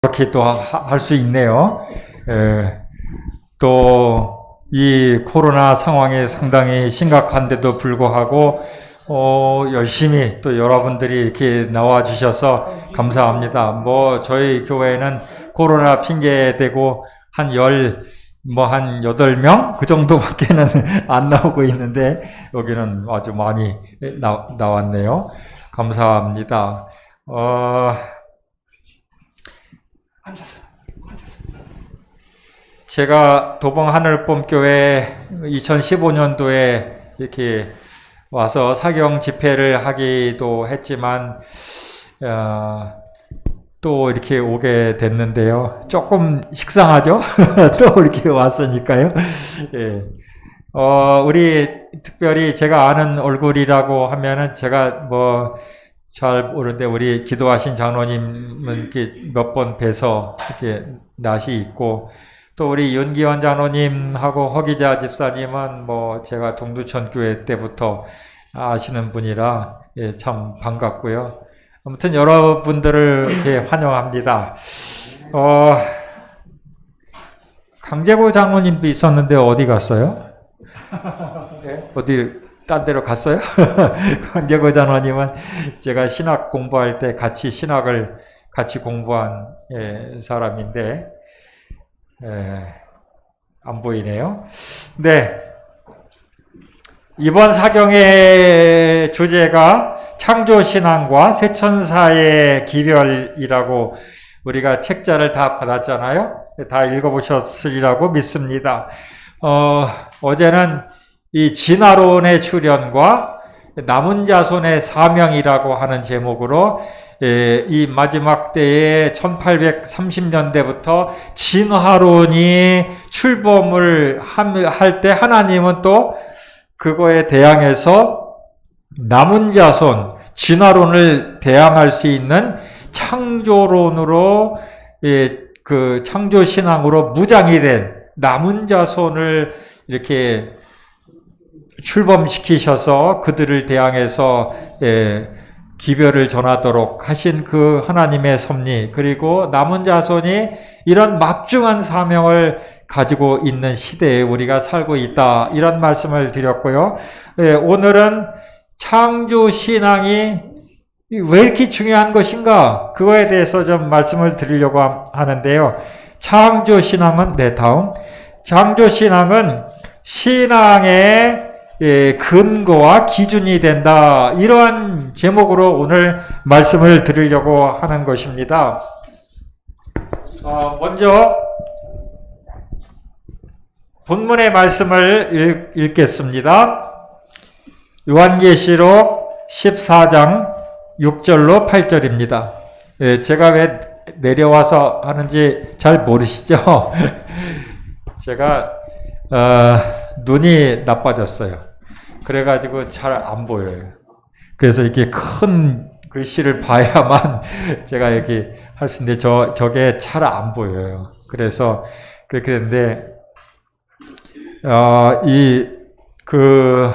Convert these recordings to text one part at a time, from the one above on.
그렇게 또 할 수 있네요. 또 이 코로나 상황이 상당히 심각한데도 불구하고 열심히 또 여러분들이 이렇게 나와 주셔서 감사합니다. 뭐 저희 교회는 코로나 핑계 대고 한 8명? 그 정도밖에는 안 나오고 있는데 여기는 아주 많이 나왔네요. 감사합니다. 앉아서. 제가 도봉 하늘봄교회 2015년도에 이렇게 와서 사경 집회를 하기도 했지만 또 이렇게 오게 됐는데요. 조금 식상하죠? 또 이렇게 왔으니까요. 예. 우리 특별히 제가 아는 얼굴이라고 하면은 제가 뭐 잘 모르는데 우리 기도하신 장로님은 이렇게 몇 번 뵈서 이렇게 낯이 있고 또 우리 윤기원 장로님하고 허기자 집사님은 뭐 제가 동두천 교회 때부터 아시는 분이라 예, 참 반갑고요. 아무튼 여러분들을 이렇게 환영합니다. 강재구 장로님도 있었는데 어디 갔어요? 네? 어디 딴 데로 갔어요? 강재구 장로님은 제가 신학 공부할 때 같이 신학을 같이 공부한 사람인데 안 보이네요. 네. 이번 사경의 주제가 창조신앙과 새천사의 기별이라고 우리가 책자를 다 받았잖아요. 다 읽어보셨으리라고 믿습니다. 어제는 이 진화론의 출현과 남은 자손의 사명이라고 하는 제목으로 이 마지막 때에 1830년대부터 진화론이 출범을 할 때 하나님은 또 그거에 대항해서 남은 자손, 진화론을 대항할 수 있는 창조론으로 그 창조신앙으로 무장이 된 남은 자손을 이렇게 출범시키셔서 그들을 대항해서 기별을 전하도록 하신 그 하나님의 섭리, 그리고 남은 자손이 이런 막중한 사명을 가지고 있는 시대에 우리가 살고 있다, 이런 말씀을 드렸고요. 오늘은 창조신앙이 왜 이렇게 중요한 것인가, 그거에 대해서 좀 말씀을 드리려고 하는데요. 창조신앙은, 다음. 창조신앙은 신앙의 근거와 기준이 된다, 이러한 제목으로 오늘 말씀을 드리려고 하는 것입니다. 먼저 본문의 말씀을 읽겠습니다. 요한계시록 14장 6절로 8절입니다. 제가 왜 내려와서 하는지 잘 모르시죠? 제가 눈이 나빠졌어요. 그래가지고 잘 안 보여요. 그래서 이렇게 큰 글씨를 봐야만 제가 이렇게 할 수 있는데 저게 잘 안 보여요. 그래서 그렇게 됐는데 그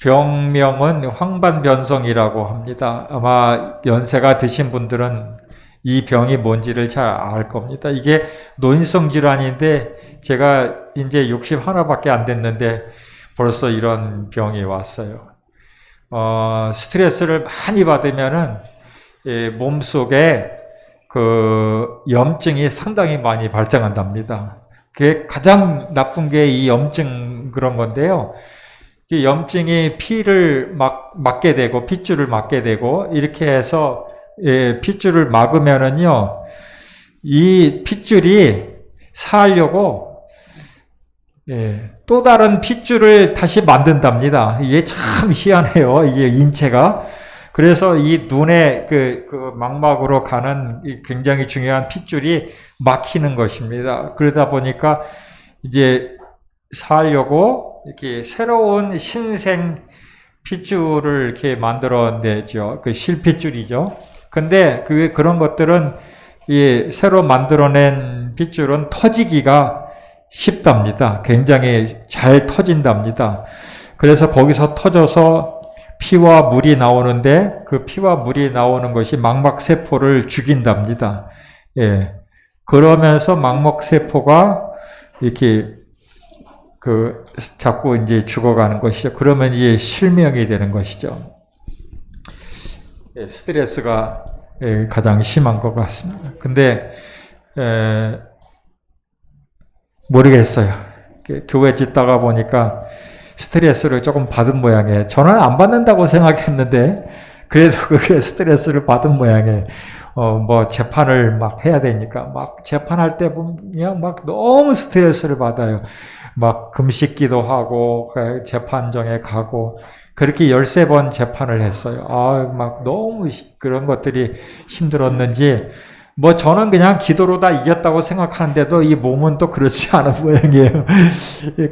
병명은 황반변성이라고 합니다. 아마 연세가 드신 분들은 이 병이 뭔지를 잘 알 겁니다. 이게 노인성 질환인데 제가 이제 61밖에 안 됐는데 벌써 이런 병이 왔어요. 스트레스를 많이 받으면은 몸속에 그 염증이 상당히 많이 발생한답니다. 그게 가장 나쁜 게 이 염증 그런 건데요. 이 염증이 피를 막게 되고 핏줄을 막게 되고 이렇게 해서 핏줄을 막으면은요, 이 핏줄이 살려고 또 다른 핏줄을 다시 만든답니다. 이게 참 희한해요, 이게 인체가. 그래서 이 눈에 그 망막으로 가는 굉장히 중요한 핏줄이 막히는 것입니다. 그러다 보니까 이제 살려고 이렇게 새로운 신생 핏줄을 이렇게 만들어내죠. 그 실핏줄이죠. 근데 그런 것들은 이 새로 만들어낸 핏줄은 터지기가 쉽답니다. 굉장히 잘 터진답니다. 그래서 거기서 터져서 피와 물이 나오는데 그 피와 물이 나오는 것이 망막세포를 죽인답니다. 예. 그러면서 망막세포가 이렇게 자꾸 이제 죽어가는 것이죠. 그러면 이제 실명이 되는 것이죠. 예, 스트레스가 가장 심한 것 같습니다. 근데, 모르겠어요. 교회 짓다가 보니까 스트레스를 조금 받은 모양이에요. 저는 안 받는다고 생각했는데, 그래도 그게 스트레스를 받은 모양이에요. 뭐, 재판을 막 해야 되니까, 막 재판할 때 보면 막 너무 스트레스를 받아요. 막 금식기도 하고, 재판정에 가고, 그렇게 13번 재판을 했어요. 막 너무 그런 것들이 힘들었는지, 뭐 저는 그냥 기도로 다 이겼다고 생각하는데도 이 몸은 또 그렇지 않은 모양이에요.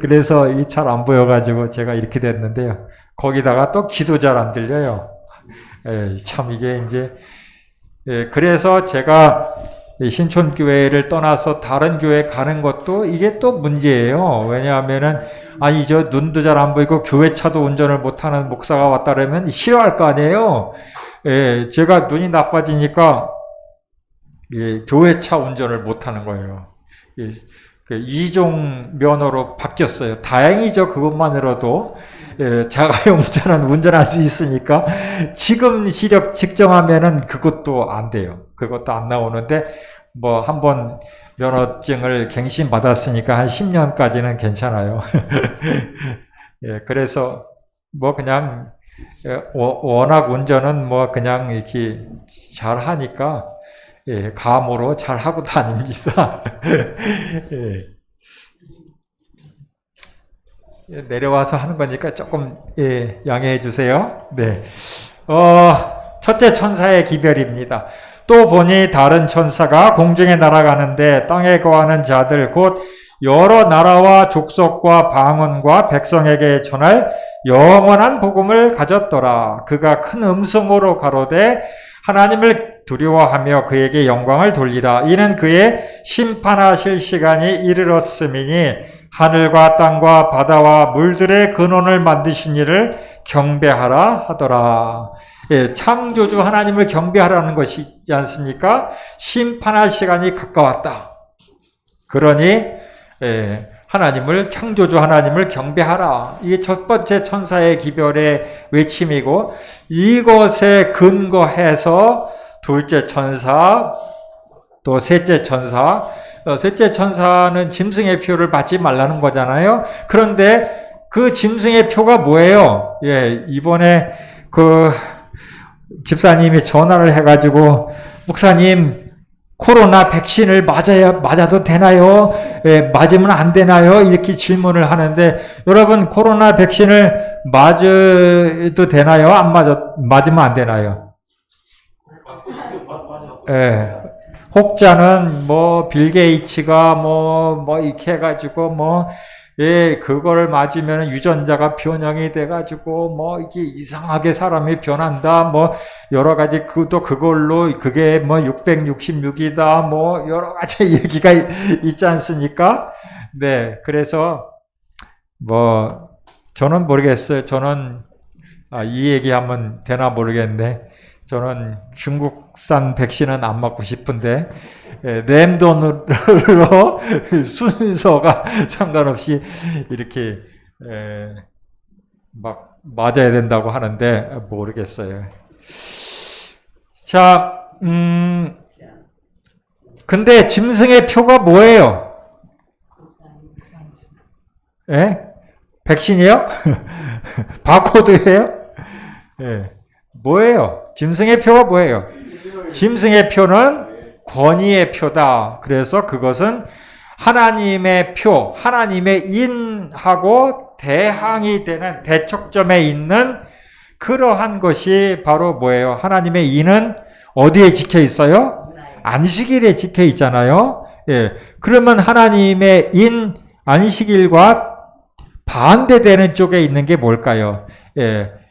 그래서 잘 안 보여가지고 제가 이렇게 됐는데요. 거기다가 또 기도 잘 안 들려요. 참 이게 이제, 그래서 제가 신촌교회를 떠나서 다른 교회 가는 것도 이게 또 문제예요. 왜냐하면은, 저 눈도 잘 안 보이고 교회 차도 운전을 못하는 목사가 왔다 그러면 싫어할 거 아니에요. 제가 눈이 나빠지니까 교회 차 운전을 못하는 거예요. 이종 면허로 바뀌었어요. 다행이죠. 그것만으로도. 자가용차는 운전할 수 있으니까 지금 시력 측정하면은 그것도 안 돼요. 그것도 안 나오는데 뭐 한번 면허증을 갱신 받았으니까 한 10년까지는 괜찮아요. 그래서 뭐 그냥 워낙 운전은 뭐 그냥 이렇게 잘 하니까 감으로 잘 하고 다닙니다. 내려와서 하는 거니까 조금 양해해 주세요. 네. 첫째 천사의 기별입니다. 또 보니 다른 천사가 공중에 날아가는데 땅에 거하는 자들 곧 여러 나라와 족속과 방언과 백성에게 전할 영원한 복음을 가졌더라. 그가 큰 음성으로 가로되 하나님을 두려워하며 그에게 영광을 돌리라. 이는 그의 심판하실 시간이 이르렀음이니 하늘과 땅과 바다와 물들의 근원을 만드신 이를 경배하라 하더라. 창조주 하나님을 경배하라는 것이지 않습니까? 심판할 시간이 가까웠다. 그러니 하나님을, 창조주 하나님을 경배하라. 이게 첫 번째 천사의 기별의 외침이고, 이것에 근거해서 둘째 천사, 또 셋째 천사, 셋째 천사는 짐승의 표를 받지 말라는 거잖아요. 그런데 그 짐승의 표가 뭐예요? 이번에 집사님이 전화를 해가지고, 목사님, 코로나 백신을 맞아도 되나요? 맞으면 안 되나요? 이렇게 질문을 하는데, 여러분, 코로나 백신을 맞아도 되나요? 맞으면 안 되나요? 혹자는 빌 게이츠가 이렇게 해가지고 그거를 맞으면 유전자가 변형이 돼가지고 이게 이상하게 사람이 변한다. 여러 가지 그걸로 그게 666이다. 여러 가지 얘기가 있지 않습니까? 네, 그래서 저는 모르겠어요. 저는 이 얘기하면 되나 모르겠네. 저는 중국산 백신은 안 맞고 싶은데 랜덤으로 순서가 상관없이 이렇게 맞아야 된다고 하는데 모르겠어요. 자, 근데 짐승의 표가 뭐예요? 백신이요? 바코드예요? 뭐예요? 짐승의 표가 뭐예요? 짐승의 표는 권위의 표다. 그래서 그것은 하나님의 표, 하나님의 인하고 대항이 되는 대척점에 있는 그러한 것이 바로 뭐예요? 하나님의 인은 어디에 찍혀 있어요? 안식일에 찍혀 있잖아요. 그러면 하나님의 인, 안식일과 반대되는 쪽에 있는 게 뭘까요?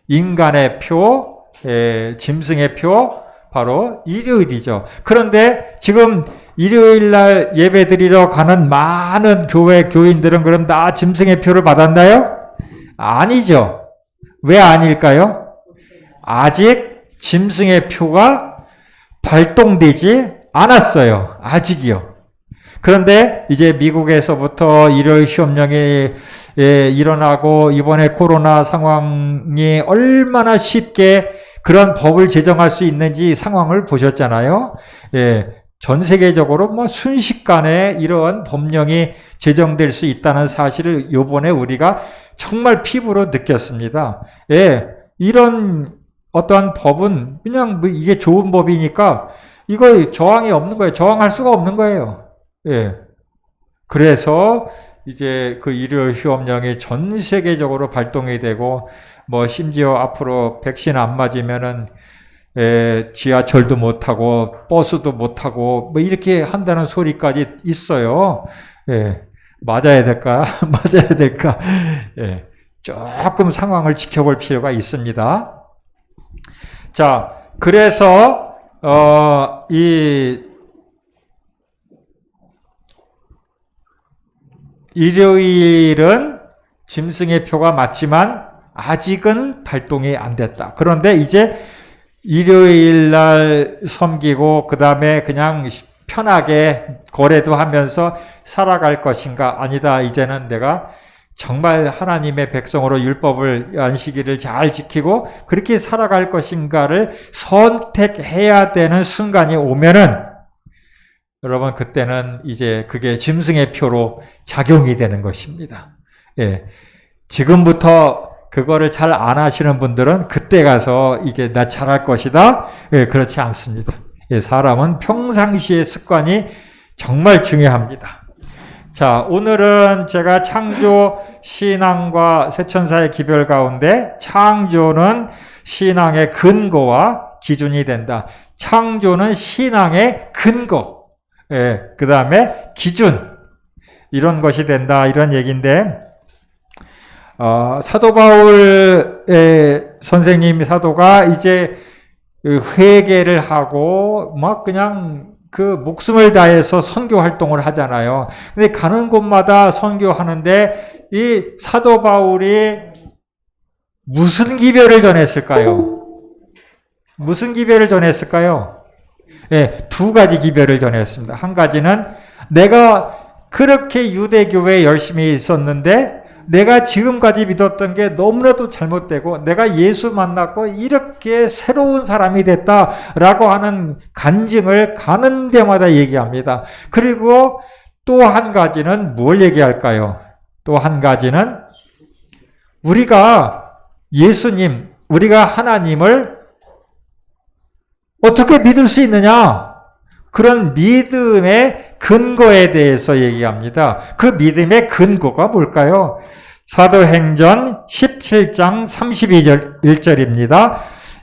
인간의 표, 짐승의 표, 바로 일요일이죠. 그런데 지금 일요일 날 예배 드리러 가는 많은 교인들은 그럼 다 짐승의 표를 받았나요? 아니죠. 왜 아닐까요? 아직 짐승의 표가 발동되지 않았어요. 아직이요. 그런데 이제 미국에서부터 일요일 시험령이 일어나고 이번에 코로나 상황이 얼마나 쉽게 그런 법을 제정할 수 있는지 상황을 보셨잖아요. 전 세계적으로 뭐 순식간에 이런 법령이 제정될 수 있다는 사실을 이번에 우리가 정말 피부로 느꼈습니다. 이런 어떠한 법은 그냥 뭐 이게 좋은 법이니까 이거 저항이 없는 거예요. 저항할 수가 없는 거예요. 그래서 이제 그 일요일 시험령이 전 세계적으로 발동이 되고 뭐 심지어 앞으로 백신 안 맞으면은 지하철도 못 타고 버스도 못 타고 뭐 이렇게 한다는 소리까지 있어요. 맞아야 될까? 맞아야 될까? 조금 상황을 지켜볼 필요가 있습니다. 자, 그래서 이 일요일은 짐승의 표가 맞지만 아직은 발동이 안 됐다. 그런데 이제 일요일 날 섬기고 그 다음에 그냥 편하게 거래도 하면서 살아갈 것인가? 아니다. 이제는 내가 정말 하나님의 백성으로 율법을 안식일을 잘 지키고 그렇게 살아갈 것인가를 선택해야 되는 순간이 오면은 여러분 그때는 이제 그게 짐승의 표로 작용이 되는 것입니다. 지금부터 그거를 잘 안 하시는 분들은 그때 가서 이게 나 잘할 것이다. 그렇지 않습니다. 사람은 평상시의 습관이 정말 중요합니다. 자, 오늘은 제가 창조 신앙과 새천사의 기별 가운데 창조는 신앙의 근거와 기준이 된다. 창조는 신앙의 근거. 그 다음에 기준. 이런 것이 된다. 이런 얘기인데, 사도 바울의 선생님 사도가 이제 회개를 하고, 막 그냥 그 목숨을 다해서 선교 활동을 하잖아요. 근데 가는 곳마다 선교하는데, 이 사도 바울이 무슨 기별을 전했을까요? 무슨 기별을 전했을까요? 두 가지 기별을 전했습니다. 한 가지는 내가 그렇게 유대교회에 열심히 있었는데 내가 지금까지 믿었던 게 너무나도 잘못되고 내가 예수 만났고 이렇게 새로운 사람이 됐다라고 하는 간증을 가는 데마다 얘기합니다. 그리고 또 한 가지는 뭘 얘기할까요? 또 한 가지는 우리가 예수님, 우리가 하나님을 어떻게 믿을 수 있느냐? 그런 믿음의 근거에 대해서 얘기합니다. 그 믿음의 근거가 뭘까요? 사도행전 17장 32절입니다.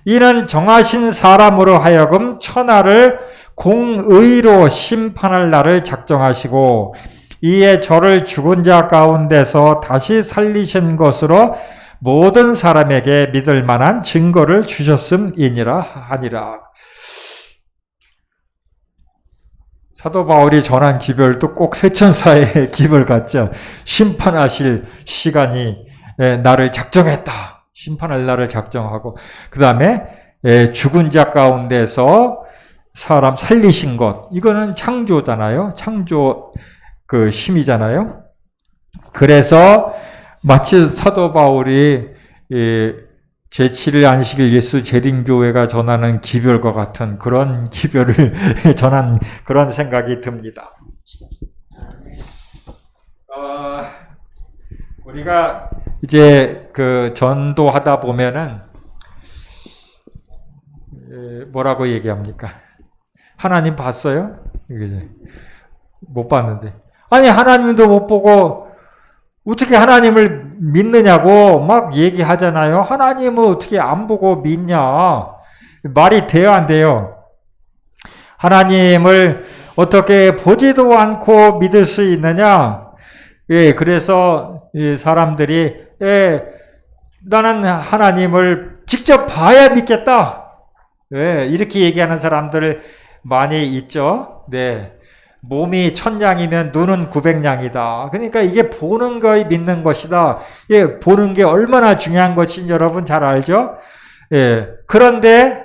이는 정하신 사람으로 하여금 천하를 공의로 심판할 날을 작정하시고 이에 저를 죽은 자 가운데서 다시 살리신 것으로 모든 사람에게 믿을 만한 증거를 주셨음이니라 하니라. 사도 바울이 전한 기별도 꼭 새천사의 기별 같죠. 심판하실 시간이 나를 작정했다. 심판할 날을 작정하고 그 다음에 죽은 자 가운데서 사람 살리신 것. 이거는 창조잖아요. 창조 그 힘이잖아요. 그래서 마치 사도 바울이 제7일 안식일 예수 재림교회가 전하는 기별과 같은 그런 기별을 전한 그런 생각이 듭니다. 우리가 이제 그 전도하다 보면은 뭐라고 얘기합니까? 하나님 봤어요? 못 봤는데. 아니 하나님도 못 보고 어떻게 하나님을 믿느냐고 막 얘기하잖아요. 하나님을 어떻게 안 보고 믿냐. 말이 돼야 안 돼요. 하나님을 어떻게 보지도 않고 믿을 수 있느냐. 그래서 이 사람들이 나는 하나님을 직접 봐야 믿겠다. 이렇게 얘기하는 사람들 많이 있죠. 네. 몸이 1000양이면 눈은 900양이다. 그러니까 이게 보는 거에 믿는 것이다. 보는 게 얼마나 중요한 것인지 여러분 잘 알죠? 예. 그런데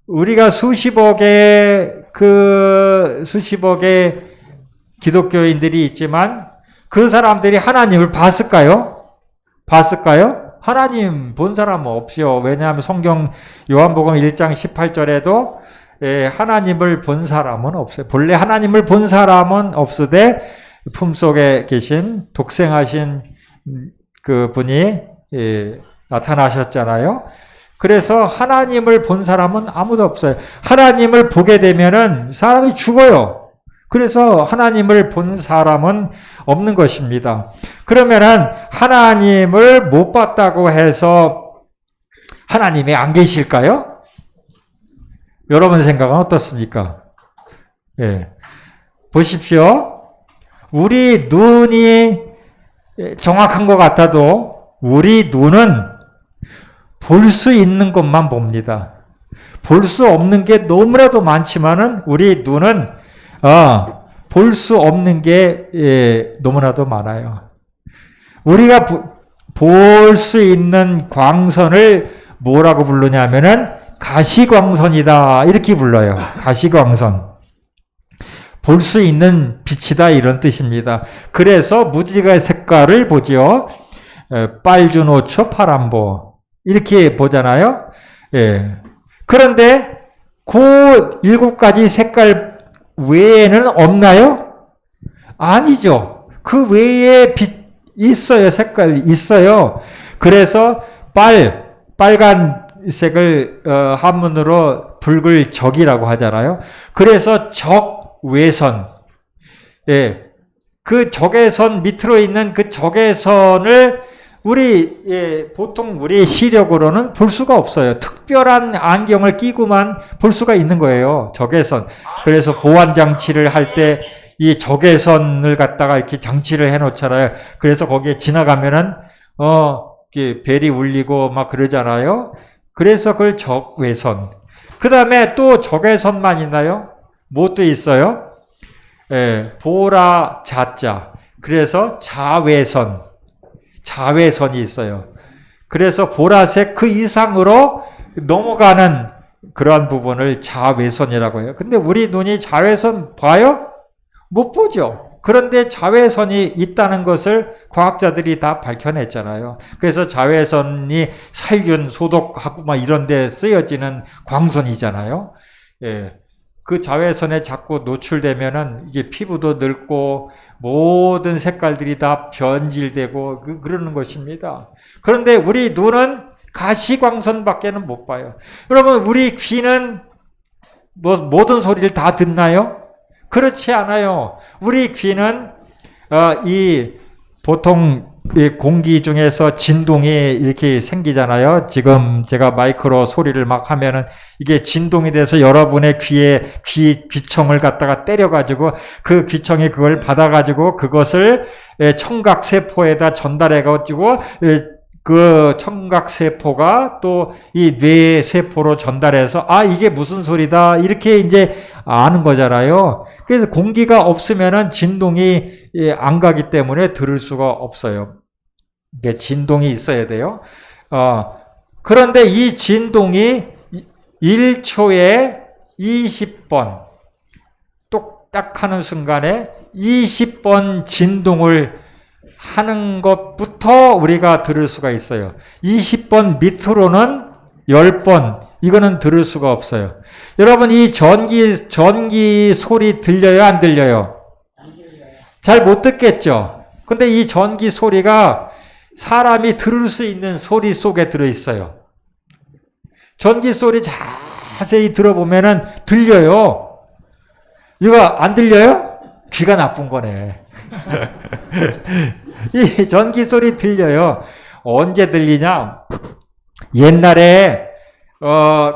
우리가 수십억의 기독교인들이 있지만 그 사람들이 하나님을 봤을까요? 하나님 본 사람은 없죠. 왜냐하면 성경 요한복음 1장 18절에도 하나님을 본 사람은 없어요. 본래 하나님을 본 사람은 없으되 품속에 계신 독생하신 그 분이 나타나셨잖아요. 그래서 하나님을 본 사람은 아무도 없어요. 하나님을 보게 되면은 사람이 죽어요. 그래서 하나님을 본 사람은 없는 것입니다. 그러면은 하나님을 못 봤다고 해서 하나님이 안 계실까요? 여러분 생각은 어떻습니까? 예. 보십시오. 우리 눈이 정확한 것 같아도 우리 눈은 볼 수 있는 것만 봅니다. 볼 수 없는 게 너무나도 많지만은 우리 눈은 볼 수 없는 게 너무나도 많아요. 우리가 볼 수 있는 광선을 뭐라고 부르냐면은 가시광선이다 이렇게 불러요. 가시광선. 볼 수 있는 빛이다 이런 뜻입니다. 그래서 무지개 색깔을 보죠. 빨주노초 파란보 이렇게 보잖아요. 예. 그런데 그 7가지 색깔 외에는 없나요? 아니죠. 그 외에 빛 있어요. 색깔이 있어요. 그래서 빨간색을 한문으로 붉을 적이라고 하잖아요. 그래서 적외선. 예. 그 적외선 밑으로 있는 그 적외선을 보통 우리 시력으로는 볼 수가 없어요. 특별한 안경을 끼고만 볼 수가 있는 거예요. 적외선. 그래서 보완장치를 할 때 이 적외선을 갖다가 이렇게 장치를 해 놓잖아요. 그래서 거기에 지나가면은, 벨이 울리고 막 그러잖아요. 그래서 그걸 적외선. 그 다음에 또 적외선만 있나요? 뭐 또 있어요? 보라 자자. 그래서 자외선이 있어요. 그래서 보라색 그 이상으로 넘어가는 그러한 부분을 자외선이라고 해요. 근데 우리 눈이 자외선 봐요? 못 보죠. 그런데 자외선이 있다는 것을 과학자들이 다 밝혀냈잖아요. 그래서 자외선이 살균, 소독하고 막 이런 데 쓰여지는 광선이잖아요. 예. 그 자외선에 자꾸 노출되면은 이게 피부도 늙고 모든 색깔들이 다 변질되고 그러는 것입니다. 그런데 우리 눈은 가시광선밖에는 못 봐요. 여러분, 우리 귀는 모든 소리를 다 듣나요? 그렇지 않아요. 우리 귀는 보통 이 공기 중에서 진동이 이렇게 생기잖아요. 지금 제가 마이크로 소리를 막 하면은 이게 진동이 돼서 여러분의 귀청을 갖다가 때려가지고 그 귀청이 그걸 받아가지고 그것을 청각세포에다 전달해가지고 그 청각세포가 또 이 뇌세포로 전달해서 이게 무슨 소리다 이렇게 이제 아는 거잖아요. 그래서 공기가 없으면은 진동이 안 가기 때문에 들을 수가 없어요. 이게 진동이 있어야 돼요. 그런데 이 진동이 1초에 20번 똑딱 하는 순간에 20번 진동을 하는 것부터 우리가 들을 수가 있어요. 20번 밑으로는 10번 이거는 들을 수가 없어요. 여러분 이 전기 소리 들려요? 안 들려요? 잘 못 듣겠죠? 근데 이 전기 소리가 사람이 들을 수 있는 소리 속에 들어있어요. 전기 소리 자세히 들어보면은 들려요. 이거 안 들려요? 귀가 나쁜 거네. 이 전기 소리 들려요. 언제 들리냐? 옛날에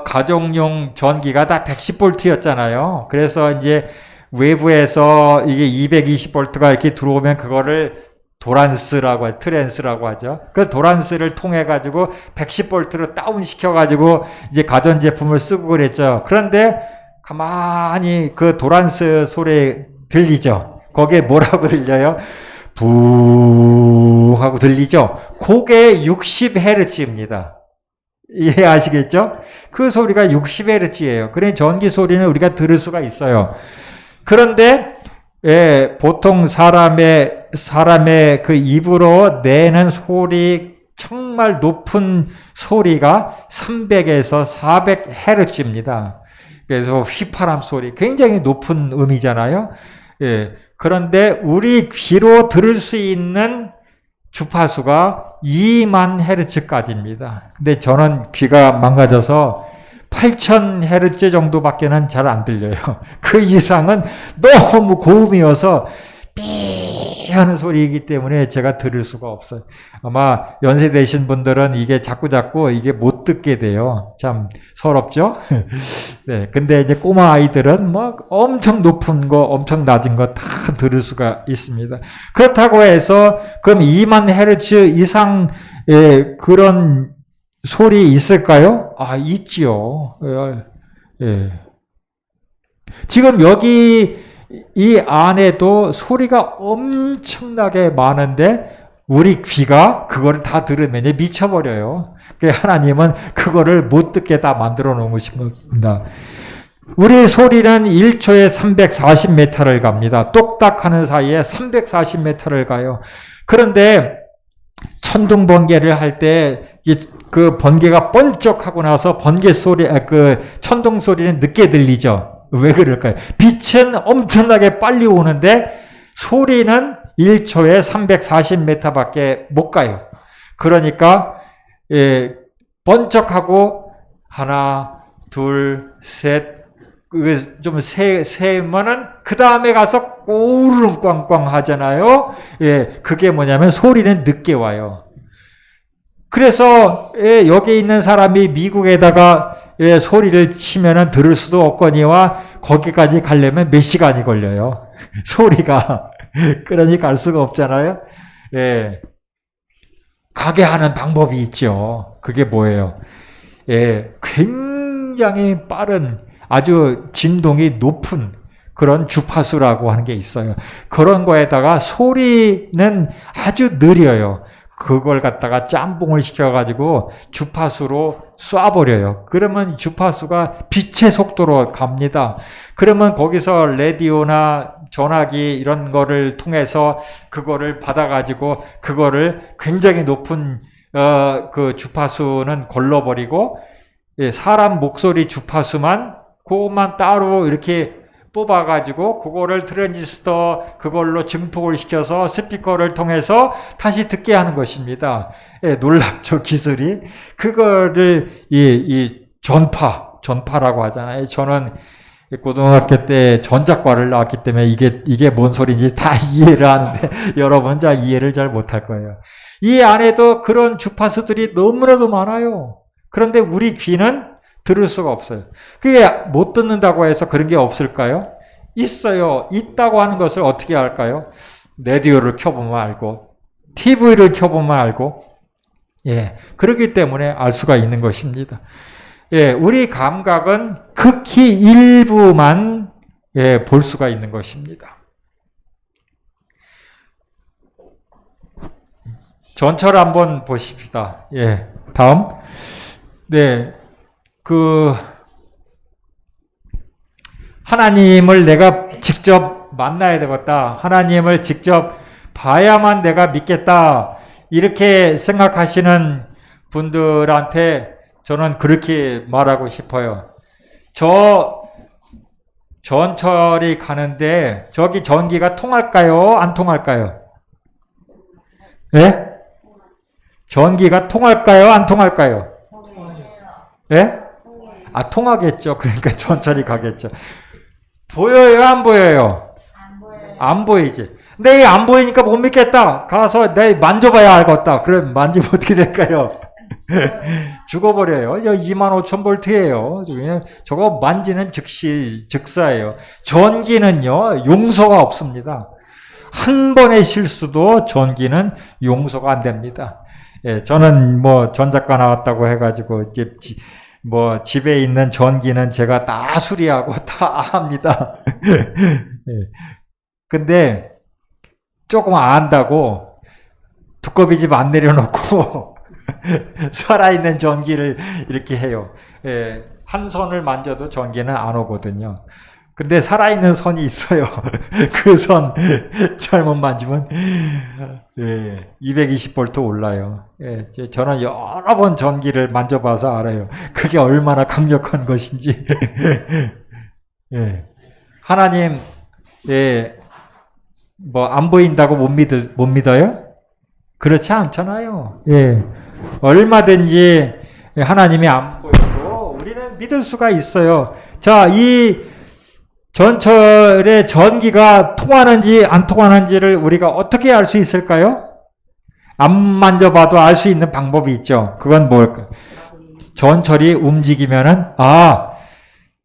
가정용 전기가 다 110V였잖아요. 그래서 이제 외부에서 이게 220V가 이렇게 들어오면 그거를 트랜스라고 하죠. 그 도란스를 통해 가지고 110V로 다운 시켜 가지고 이제 가전제품을 쓰고 그랬죠. 그런데 가만히 그 도란스 소리 들리죠. 거기에 뭐라고 들려요? 부 하고 들리죠. 그게 60Hz입니다. 이해하시겠죠? 그 소리가 60Hz예요. 그래 전기 소리는 우리가 들을 수가 있어요. 그런데 보통 사람의 그 입으로 내는 소리 정말 높은 소리가 300에서 400Hz입니다. 그래서 휘파람 소리 굉장히 높은 음이잖아요. 그런데 우리 귀로 들을 수 있는 주파수가 2만 헤르츠까지입니다. 근데 저는 귀가 망가져서 8000Hz 정도밖에는 잘 안 들려요. 그 이상은 너무 고음이어서 삐 하는 소리이기 때문에 제가 들을 수가 없어요. 아마 연세 되신 분들은 이게 자꾸 이게 못 듣게 돼요. 참 서럽죠? 네. 근데 이제 꼬마 아이들은 뭐 엄청 높은 거, 엄청 낮은 거 다 들을 수가 있습니다. 그렇다고 해서 그럼 2만 헤르츠 이상의 그런 소리 있을까요? 있지요. 예. 지금 여기 이 안에도 소리가 엄청나게 많은데 우리 귀가 그거를 다 들으면 미쳐버려요. 하나님은 그거를 못 듣게 다 만들어 놓으신 겁니다. 우리 소리는 1초에 340m를 갑니다. 똑딱 하는 사이에 340m를 가요. 그런데 천둥 번개를 할 때 그 번개가 번쩍하고 나서 번개 소리, 그 천둥 소리는 늦게 들리죠. 왜 그럴까요? 빛은 엄청나게 빨리 오는데 소리는 1초에 340m밖에 못 가요. 그러니까 번쩍하고 하나, 둘, 셋, 좀 세면은 그 다음에 가서 꼬르륵 꽝꽝 하잖아요. 그게 뭐냐면 소리는 늦게 와요. 그래서 여기 있는 사람이 미국에다가 소리를 치면은 들을 수도 없거니와 거기까지 가려면 몇 시간이 걸려요. 소리가. 그러니 갈 수가 없잖아요. 가게 하는 방법이 있죠. 그게 뭐예요? 굉장히 빠른 아주 진동이 높은 그런 주파수라고 하는 게 있어요. 그런 거에다가 소리는 아주 느려요. 그걸 갖다가 짬뽕을 시켜가지고 주파수로 쏴버려요. 그러면 주파수가 빛의 속도로 갑니다. 그러면 거기서 라디오나 전화기 이런 거를 통해서 그거를 받아가지고 그거를 굉장히 높은 그 주파수는 걸러버리고 사람 목소리 주파수만 그것만 따로 이렇게 뽑아가지고 그거를 트랜지스터 그걸로 증폭을 시켜서 스피커를 통해서 다시 듣게 하는 것입니다. 놀랍죠, 기술이. 그거를 이 전파라고 하잖아요. 저는 고등학교 때 전작과를 나왔기 때문에 이게 뭔 소리인지 다 이해를 하는데 여러분 잘 이해를 잘 못할 거예요. 이 안에도 그런 주파수들이 너무나도 많아요. 그런데 우리 귀는 들을 수가 없어요. 그게 못 듣는다고 해서 그런 게 없을까요? 있어요. 있다고 하는 것을 어떻게 알까요? 라디오를 켜보면 알고, TV를 켜보면 알고, 그렇기 때문에 알 수가 있는 것입니다. 우리 감각은 극히 일부만 볼 수가 있는 것입니다. 전철 한번 보십시다. 다음. 하나님을 내가 직접 만나야 되겠다. 하나님을 직접 봐야만 내가 믿겠다. 이렇게 생각하시는 분들한테 저는 그렇게 말하고 싶어요. 저 전철이 가는데 저기 전기가 통할까요? 안 통할까요? 전기가 통할까요? 안 통할까요? 통하겠죠. 그러니까 전철이 가겠죠. 보여요? 안 보여요? 안 보이지. 근데 이게 안 보이니까 못 믿겠다. 가서 내 만져봐야 알겠다. 그럼 만지면 어떻게 될까요? 죽어버려요. 25,000볼트예요. 저거 만지는 즉사예요. 전기는요, 용서가 없습니다. 한 번의 실수도 전기는 용서가 안 됩니다. 저는 전작가 나왔다고 해가지고 집에 있는 전기는 제가 다 수리하고 다 합니다. 근데 조금 안다고 두꺼비 집 안 내려놓고 살아있는 전기를 이렇게 해요. 예, 한 손을 만져도 전기는 안 오거든요. 근데 살아있는 손이 있어요. 그 손 잘못 만지면 220V 올라요. 예, 저는 여러 번 전기를 만져봐서 알아요. 그게 얼마나 강력한 것인지. 예, 하나님, 뭐 안 보인다고 못 믿어요? 그렇지 않잖아요. 예, 얼마든지 하나님이 안 보이고 우리는 믿을 수가 있어요. 자, 이 전철의 전기가 통하는지 안 통하는지를 우리가 어떻게 알 수 있을까요? 안 만져봐도 알 수 있는 방법이 있죠. 그건 뭘까요? 전철이 움직이면은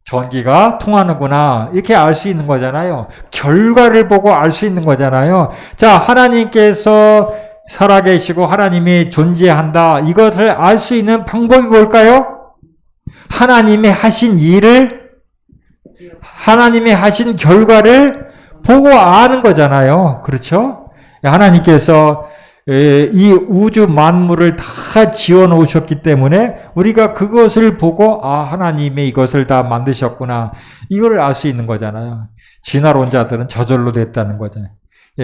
전기가 통하는구나 이렇게 알 수 있는 거잖아요. 결과를 보고 알 수 있는 거잖아요. 자, 하나님께서 살아계시고 하나님이 존재한다. 이것을 알 수 있는 방법이 뭘까요? 하나님이 하신 일을 하나님이 하신 결과를 보고 아는 거잖아요. 그렇죠? 하나님께서 이 우주 만물을 다 지어 놓으셨기 때문에 우리가 그것을 보고 하나님이 이것을 다 만드셨구나. 이걸 알 수 있는 거잖아요. 진화론자들은 저절로 됐다는 거잖아요.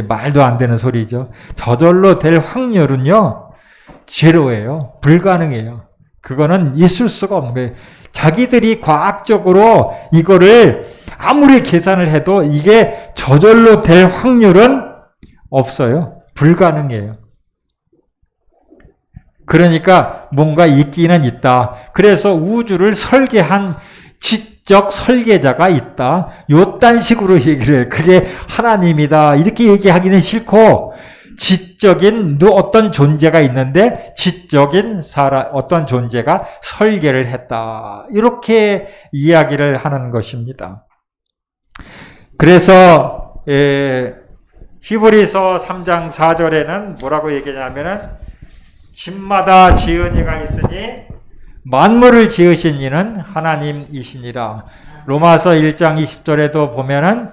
말도 안 되는 소리죠. 저절로 될 확률은요. 제로예요. 불가능해요. 그거는 있을 수가 없는 거예요. 자기들이 과학적으로 이거를 아무리 계산을 해도 이게 저절로 될 확률은 없어요. 불가능해요. 그러니까 뭔가 있기는 있다. 그래서 우주를 설계한 지적 설계자가 있다. 요딴 식으로 얘기를 해요. 그게 하나님이다. 이렇게 얘기하기는 싫고 지적인 어떤 존재가 있는데 지적인 어떤 존재가 설계를 했다. 이렇게 이야기를 하는 것입니다. 그래서 히브리서 3장 4절에는 뭐라고 얘기하냐면은 집마다 지은 이가 있으니 만물을 지으신 이는 하나님이시니라. 로마서 1장 20절에도 보면은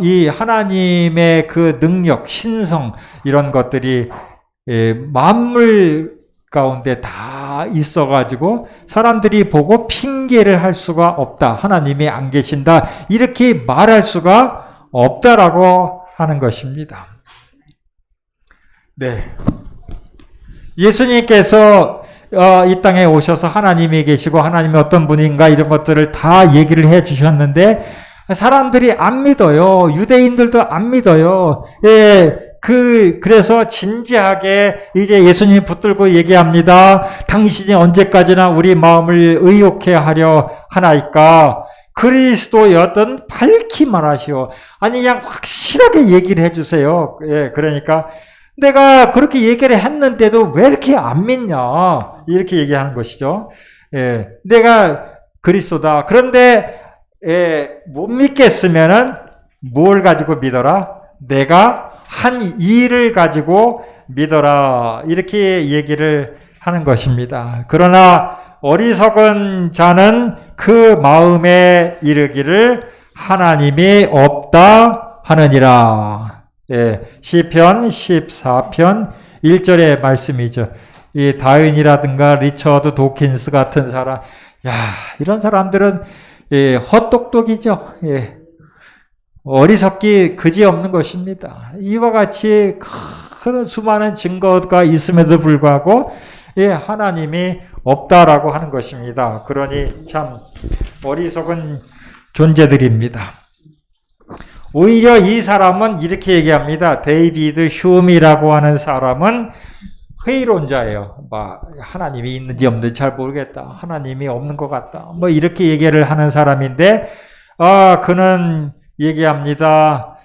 이 하나님의 그 능력, 신성 이런 것들이 만물 가운데 다 있어가지고 사람들이 보고 핑계를 할 수가 없다. 하나님이 안 계신다. 이렇게 말할 수가 없다라고 하는 것입니다. 네. 예수님께서 이 땅에 오셔서 하나님이 계시고 하나님이 어떤 분인가 이런 것들을 다 얘기를 해 주셨는데 사람들이 안 믿어요. 유대인들도 안 믿어요. 그래서 진지하게 이제 예수님 붙들고 얘기합니다. 당신이 언제까지나 우리 마음을 의욕해 하려 하나이까? 그리스도였던 밝히 말하시오. 아니, 그냥 확실하게 얘기를 해주세요. 그러니까 내가 그렇게 얘기를 했는데도 왜 이렇게 안 믿냐? 이렇게 얘기하는 것이죠. 내가 그리스도다. 그런데 못 믿겠으면은 뭘 가지고 믿어라? 내가 한 일을 가지고 믿어라. 이렇게 얘기를 하는 것입니다. 그러나 어리석은 자는 그 마음에 이르기를 하나님이 없다 하느니라. 시편 14편 1절의 말씀이죠. 이 다윈이라든가 리처드 도킨스 같은 사람, 이런 사람들은 헛똑똑이죠. 어리석기 그지없는 것입니다. 이와 같이 큰 수많은 증거가 있음에도 불구하고 하나님이 없다라고 하는 것입니다. 그러니 참 어리석은 존재들입니다. 오히려 이 사람은 이렇게 얘기합니다. 데이비드 휴미라고 하는 사람은 회의론자예요. 하나님이 있는지 없는지 잘 모르겠다. 하나님이 없는 것 같다. 이렇게 얘기를 하는 사람인데, 그는 얘기합니다.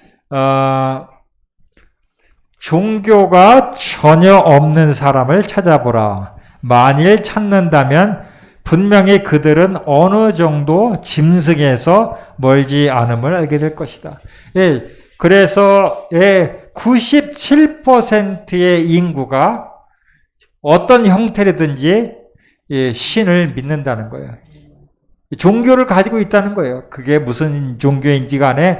종교가 전혀 없는 사람을 찾아보라. 만일 찾는다면 분명히 그들은 어느 정도 짐승에서 멀지 않음을 알게 될 것이다. 그래서 97%의 인구가 어떤 형태로든지 신을 믿는다는 거예요. 종교를 가지고 있다는 거예요. 그게 무슨 종교인지 간에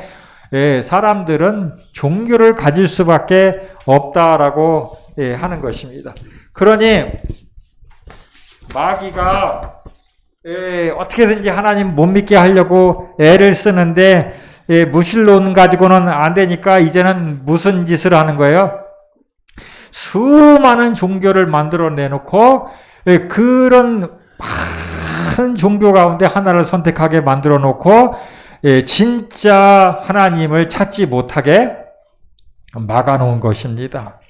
사람들은 종교를 가질 수밖에 없다라고 하는 것입니다. 그러니 마귀가 어떻게든지 하나님 못 믿게 하려고 애를 쓰는데 무신론 가지고는 안 되니까 이제는 무슨 짓을 하는 거예요? 수많은 종교를 만들어 내놓고 그런 많은 종교 가운데 하나를 선택하게 만들어 놓고 진짜 하나님을 찾지 못하게 막아놓은 것입니다.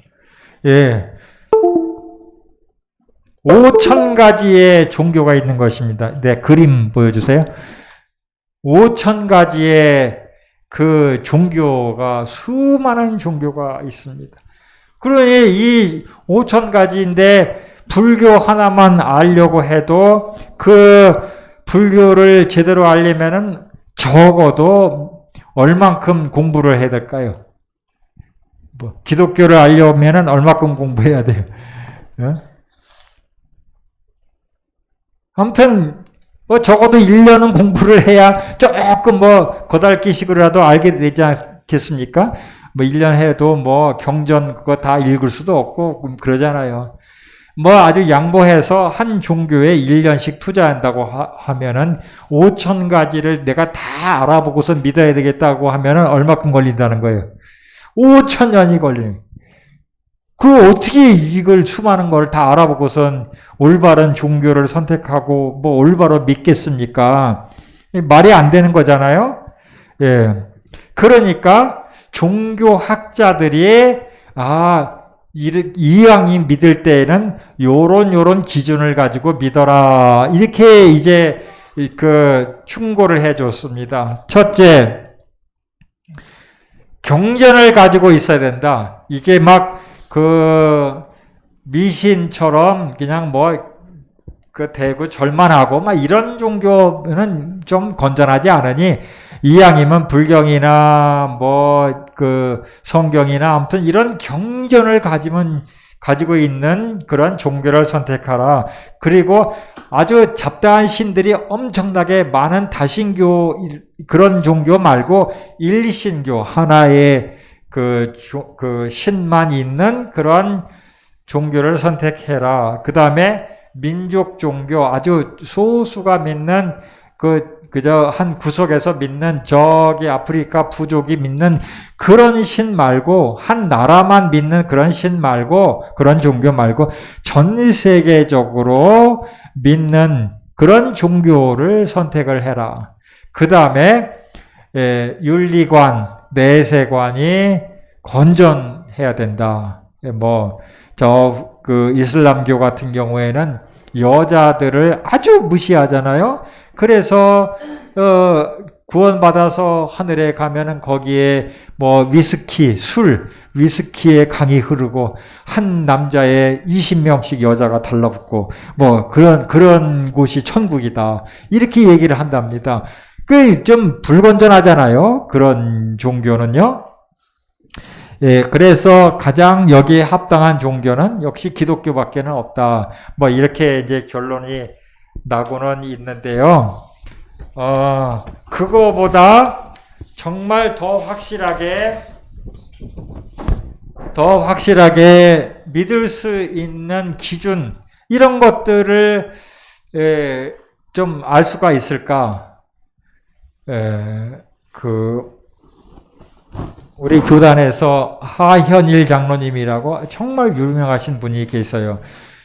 5,000가지의 종교가 있는 것입니다. 네, 그림 보여주세요. 5,000가지의 그 종교가, 수많은 종교가 있습니다. 그러니 이 5,000가지인데 불교 하나만 알려고 해도 그 불교를 제대로 알려면은 적어도 얼만큼 공부를 해야 될까요? 기독교를 알려면은 얼마큼 공부해야 돼요? 아무튼 적어도 1년은 공부를 해야 조금 거달기식으로라도 알게 되지 않겠습니까? 1년 해도 경전 그거 다 읽을 수도 없고 그러잖아요. 아주 양보해서 한 종교에 1년씩 투자한다고 하면은 5,000가지를 내가 다 알아보고서 믿어야 되겠다고 하면은 얼마큼 걸린다는 거예요? 5,000년이 걸리는. 어떻게 이걸 수많은 걸 다 알아보고선 올바른 종교를 선택하고 올바로 믿겠습니까? 말이 안 되는 거잖아요? 예. 그러니까 종교학자들이 이왕이 믿을 때에는 요런 기준을 가지고 믿어라. 이렇게 이제 충고를 해 줬습니다. 첫째, 경전을 가지고 있어야 된다. 이게 미신처럼 그냥 대고 절만하고 이런 종교는 좀 건전하지 않으니 이왕이면 불경이나 성경이나 아무튼 이런 경전을 가지고 있는 그런 종교를 선택하라. 그리고 아주 잡다한 신들이 엄청나게 많은 다신교 그런 종교 말고 일신교 하나의 그 신만 있는 그런 종교를 선택해라. 그 다음에 민족 종교, 아주 소수가 믿는 그저 한 구석에서 믿는 저기 아프리카 부족이 믿는 그런 신 말고, 한 나라만 믿는 그런 신 말고, 그런 종교 말고 전 세계적으로 믿는 그런 종교를 선택을 해라. 그 다음에 윤리관, 내세관이 건전해야 된다. 이슬람교 같은 경우에는 여자들을 아주 무시하잖아요. 그래서 구원받아서 하늘에 가면은 거기에 위스키의 강이 흐르고 한 남자에 20명씩 여자가 달라붙고 그런 곳이 천국이다. 이렇게 얘기를 한답니다. 좀 불건전하잖아요. 그런 종교는요. 예, 그래서 가장 여기에 합당한 종교는 역시 기독교밖에는 없다. 이렇게 이제 결론이 나고는 있는데요. 그거보다 정말 더 확실하게 믿을 수 있는 기준, 이런 것들을 좀 알 수가 있을까? 우리 교단에서 하현일 장로님이라고 정말 유명하신 분이 계세요.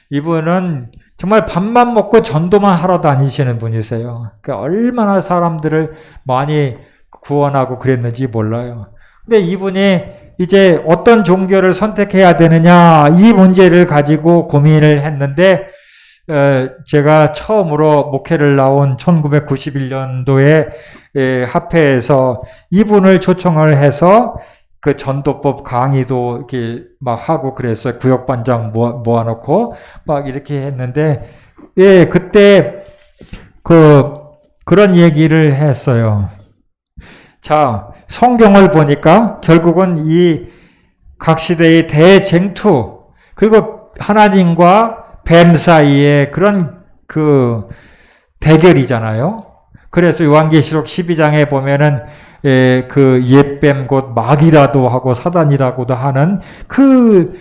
이분은 정말 밥만 먹고 전도만 하러 다니시는 분이세요. 그러니까 얼마나 사람들을 많이 구원하고 그랬는지 몰라요. 근데 이분이 이제 어떤 종교를 선택해야 되느냐, 이 문제를 가지고 고민을 했는데, 제가 처음으로 목회를 나온 1991년도에 합회에서 이분을 초청을 해서 그 전도법 강의도 이렇게 하고 그랬어요. 구역반장 모아놓고 이렇게 했는데, 그때 그런 얘기를 했어요. 자, 성경을 보니까 결국은 이 각 시대의 대쟁투, 그리고 하나님과 뱀 사이의 그런 대결이잖아요. 그래서 요한계시록 12장에 보면은 그 옛뱀 곧 마귀라도 하고 사단이라고도 하는 그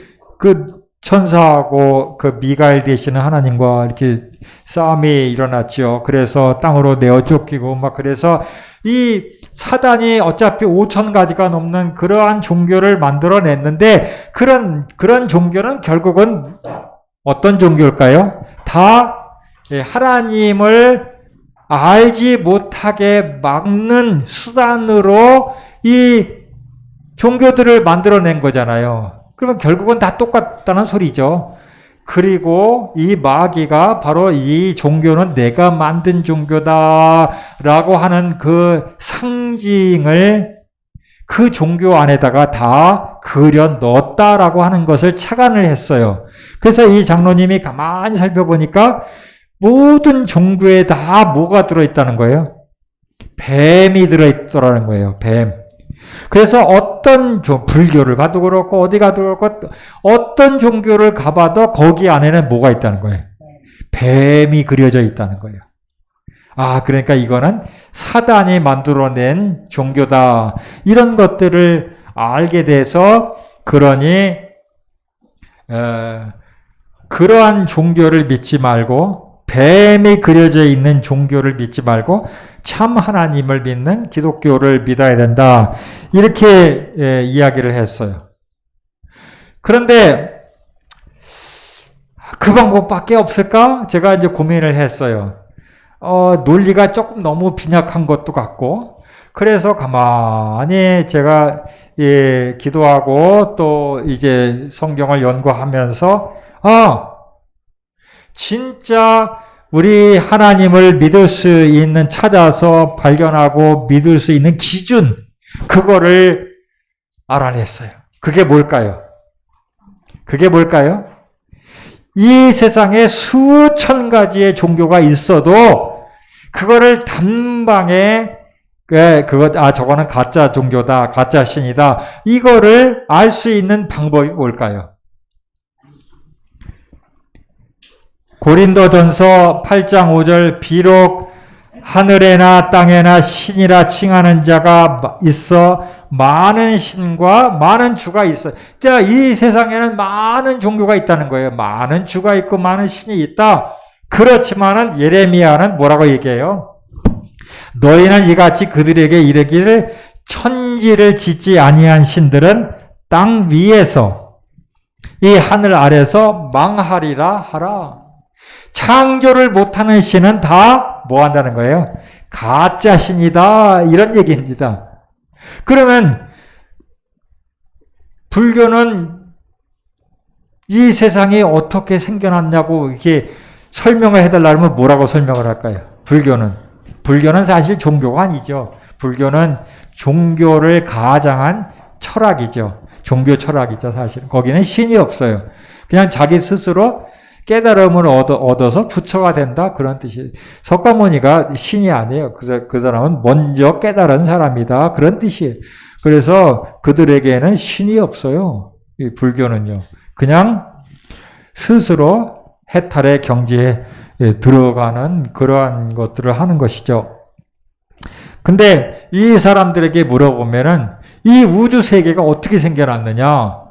천사하고 그 미가엘 되시는 하나님과 이렇게 싸움이 일어났죠. 그래서 땅으로 내어 쫓기고 막 그래서 이 사단이 어차피 5천 가지가 넘는 그러한 종교를 만들어냈는데 그런 종교는 결국은 어떤 종교일까요? 다 하나님을 알지 못하게 막는 수단으로 이 종교들을 만들어낸 거잖아요. 그러면 결국은 다 똑같다는 소리죠. 그리고 이 마귀가 바로 이 종교는 내가 만든 종교다라고 하는 그 상징을 그 종교 안에다가 다 그려 넣었다라고 하는 것을 착안을 했어요. 그래서 이 장로님이 가만히 살펴보니까 모든 종교에 다 뭐가 들어있다는 거예요? 뱀이 들어있더라는 거예요. 뱀. 그래서 어떤 불교를 가도 그렇고 어디 가도 그렇고 어떤 종교를 가봐도 거기 안에는 뭐가 있다는 거예요? 뱀이 그려져 있다는 거예요. 아, 그러니까 이거는 사단이 만들어낸 종교다. 이런 것들을 알게 돼서 그러니 그러한 종교를 믿지 말고 뱀이 그려져 있는 종교를 믿지 말고 참 하나님을 믿는 기독교를 믿어야 된다. 이렇게 이야기를 했어요. 그런데 그 방법밖에 없을까? 제가 이제 고민을 했어요. 논리가 조금 너무 빈약한 것도 같고, 그래서 가만히 제가 기도하고 또 이제 성경을 연구하면서 진짜 우리 하나님을 믿을 수 있는 찾아서 발견하고 믿을 수 있는 기준, 그거를 알아냈어요. 그게 뭘까요? 그게 뭘까요? 이 세상에 수천 가지의 종교가 있어도 그거를 단방에 저거는 가짜 종교다, 가짜 신이다, 이거를 알 수 있는 방법이 뭘까요? 고린도전서 8장 5절 비록 하늘에나 땅에나 신이라 칭하는 자가 있어 많은 신과 많은 주가 있어. 자, 이 세상에는 많은 종교가 있다는 거예요. 많은 주가 있고 많은 신이 있다. 그렇지만은 예레미야는 뭐라고 얘기해요? 너희는 이같이 그들에게 이르기를 천지를 짓지 아니한 신들은 땅 위에서 이 하늘 아래서 망하리라 하라. 창조를 못하는 신은 다 뭐 한다는 거예요? 가짜 신이다. 이런 얘기입니다. 그러면 불교는 이 세상이 어떻게 생겨났냐고 이렇게 설명을 해달라면 뭐라고 설명을 할까요? 불교는 사실 종교가 아니죠. 불교는 종교를 가장한 철학이죠. 종교 철학이죠, 사실. 거기는 신이 없어요. 그냥 자기 스스로 깨달음을 얻어서 부처가 된다, 그런 뜻이에요. 석가모니가 신이 아니에요. 그 사람은 먼저 깨달은 사람이다, 그런 뜻이에요. 그래서 그들에게는 신이 없어요. 이 불교는요. 그냥 스스로 해탈의 경지에 들어가는 그러한 것들을 하는 것이죠. 근데 이 사람들에게 물어보면은 이 우주 세계가 어떻게 생겨났느냐?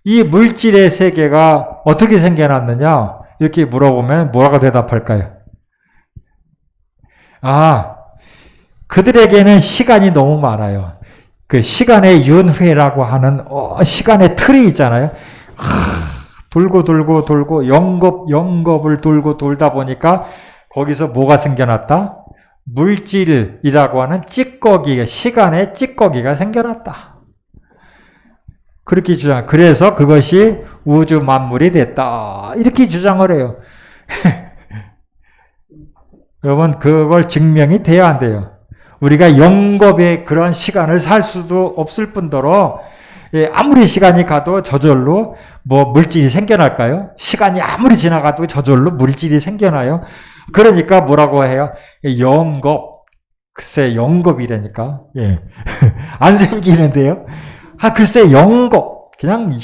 이 물질의 세계가 어떻게 생겨났느냐? 이렇게 물어보면 뭐라고 대답할까요? 그들에게는 시간이 너무 많아요. 그 시간의 윤회라고 하는 시간의 틀이 있잖아요. 돌고 영겁을 돌고 돌다 보니까 거기서 뭐가 생겨났다? 물질이라고 하는 찌꺼기, 시간의 찌꺼기가 생겨났다. 그렇게 주장. 그래서 그것이 우주 만물이 됐다. 이렇게 주장을 해요. 여러분, 그걸 증명이 돼야 안 돼요. 우리가 영겁의 그런 시간을 살 수도 없을 뿐더러 아무리 시간이 가도 저절로 물질이 생겨날까요? 시간이 아무리 지나가도 저절로 물질이 생겨나요? 그러니까 뭐라고 해요? 영겁. 글쎄, 영겁이라니까. 예. 안 생기는데요? 글쎄, 영겁. 그냥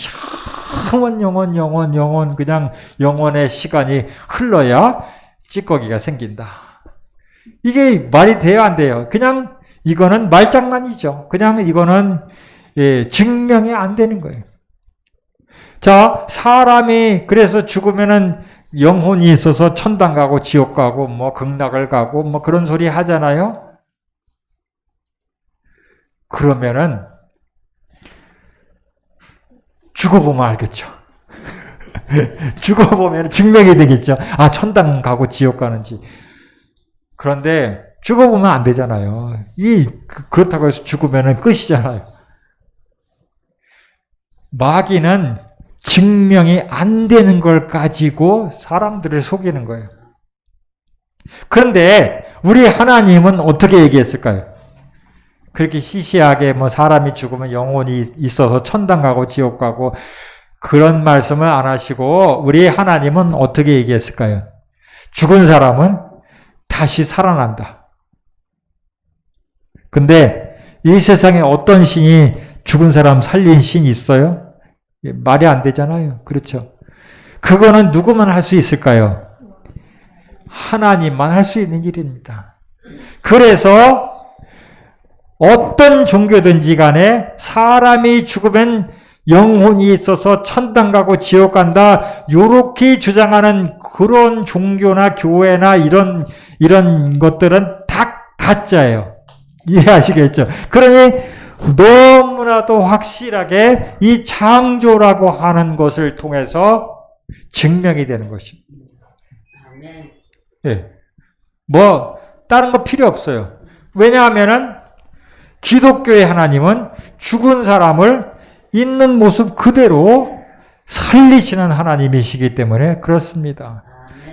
영원, 그냥 영원의 시간이 흘러야 찌꺼기가 생긴다. 이게 말이 돼야 안 돼요. 그냥 이거는 말장난이죠. 그냥 이거는 증명이 안 되는 거예요. 자, 사람이 그래서 죽으면은 영혼이 있어서 천당 가고 지옥 가고 뭐 극락을 가고 뭐 그런 소리 하잖아요. 그러면은 죽어보면 알겠죠. 죽어보면 증명이 되겠죠. 아, 천당 가고 지옥 가는지. 그런데 죽어보면 안 되잖아요. 그렇다고 해서 죽으면 끝이잖아요. 마귀는 증명이 안 되는 걸 가지고 사람들을 속이는 거예요. 그런데 우리 하나님은 어떻게 얘기했을까요? 그렇게 시시하게 뭐 사람이 죽으면 영혼이 있어서 천당 가고 지옥 가고 그런 말씀을 안 하시고 우리 하나님은 어떻게 얘기했을까요? 죽은 사람은 다시 살아난다. 근데 이 세상에 어떤 신이 죽은 사람 살린 신이 있어요? 말이 안 되잖아요. 그렇죠? 그거는 누구만 할 수 있을까요? 하나님만 할 수 있는 일입니다. 그래서 어떤 종교든지 간에 사람이 죽으면 영혼이 있어서 천당 가고 지옥 간다, 요렇게 주장하는 그런 종교나 교회나 이런 것들은 다 가짜예요. 이해하시겠죠? 그러니 너무나도 확실하게 이 창조라고 하는 것을 통해서 증명이 되는 것입니다. 예. 뭐 다른 거 필요 없어요. 왜냐하면은 기독교의 하나님은 죽은 사람을 있는 모습 그대로 살리시는 하나님이시기 때문에 그렇습니다.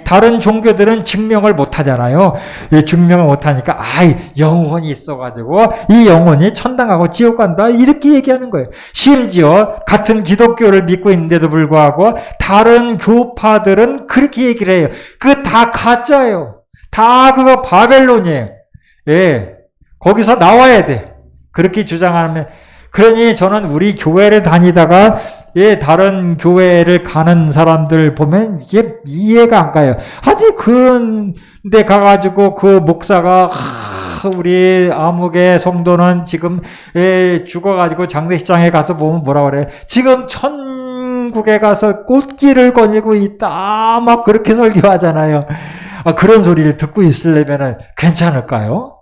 다른 종교들은 증명을 못 하잖아요. 증명을 못 하니까 영혼이 있어가지고 이 영혼이 천당 가고 지옥 간다 이렇게 얘기하는 거예요. 심지어 같은 기독교를 믿고 있는데도 불구하고 다른 교파들은 그렇게 얘기를 해요. 그거 다 가짜예요. 다 그거 바벨론이에요. 예, 거기서 나와야 돼. 그렇게 주장하면. 그러니 저는 우리 교회를 다니다가 다른 교회를 가는 사람들 보면 이게 이해가 안 가요. 아니 그런데 가가지고 그 목사가 우리 아무개 성도는 지금 죽어가지고 장례식장에 가서 보면 뭐라 그래? 지금 천국에 가서 꽃길을 거닐고 있다. 막 그렇게 설교하잖아요. 그런 소리를 듣고 있으려면 괜찮을까요?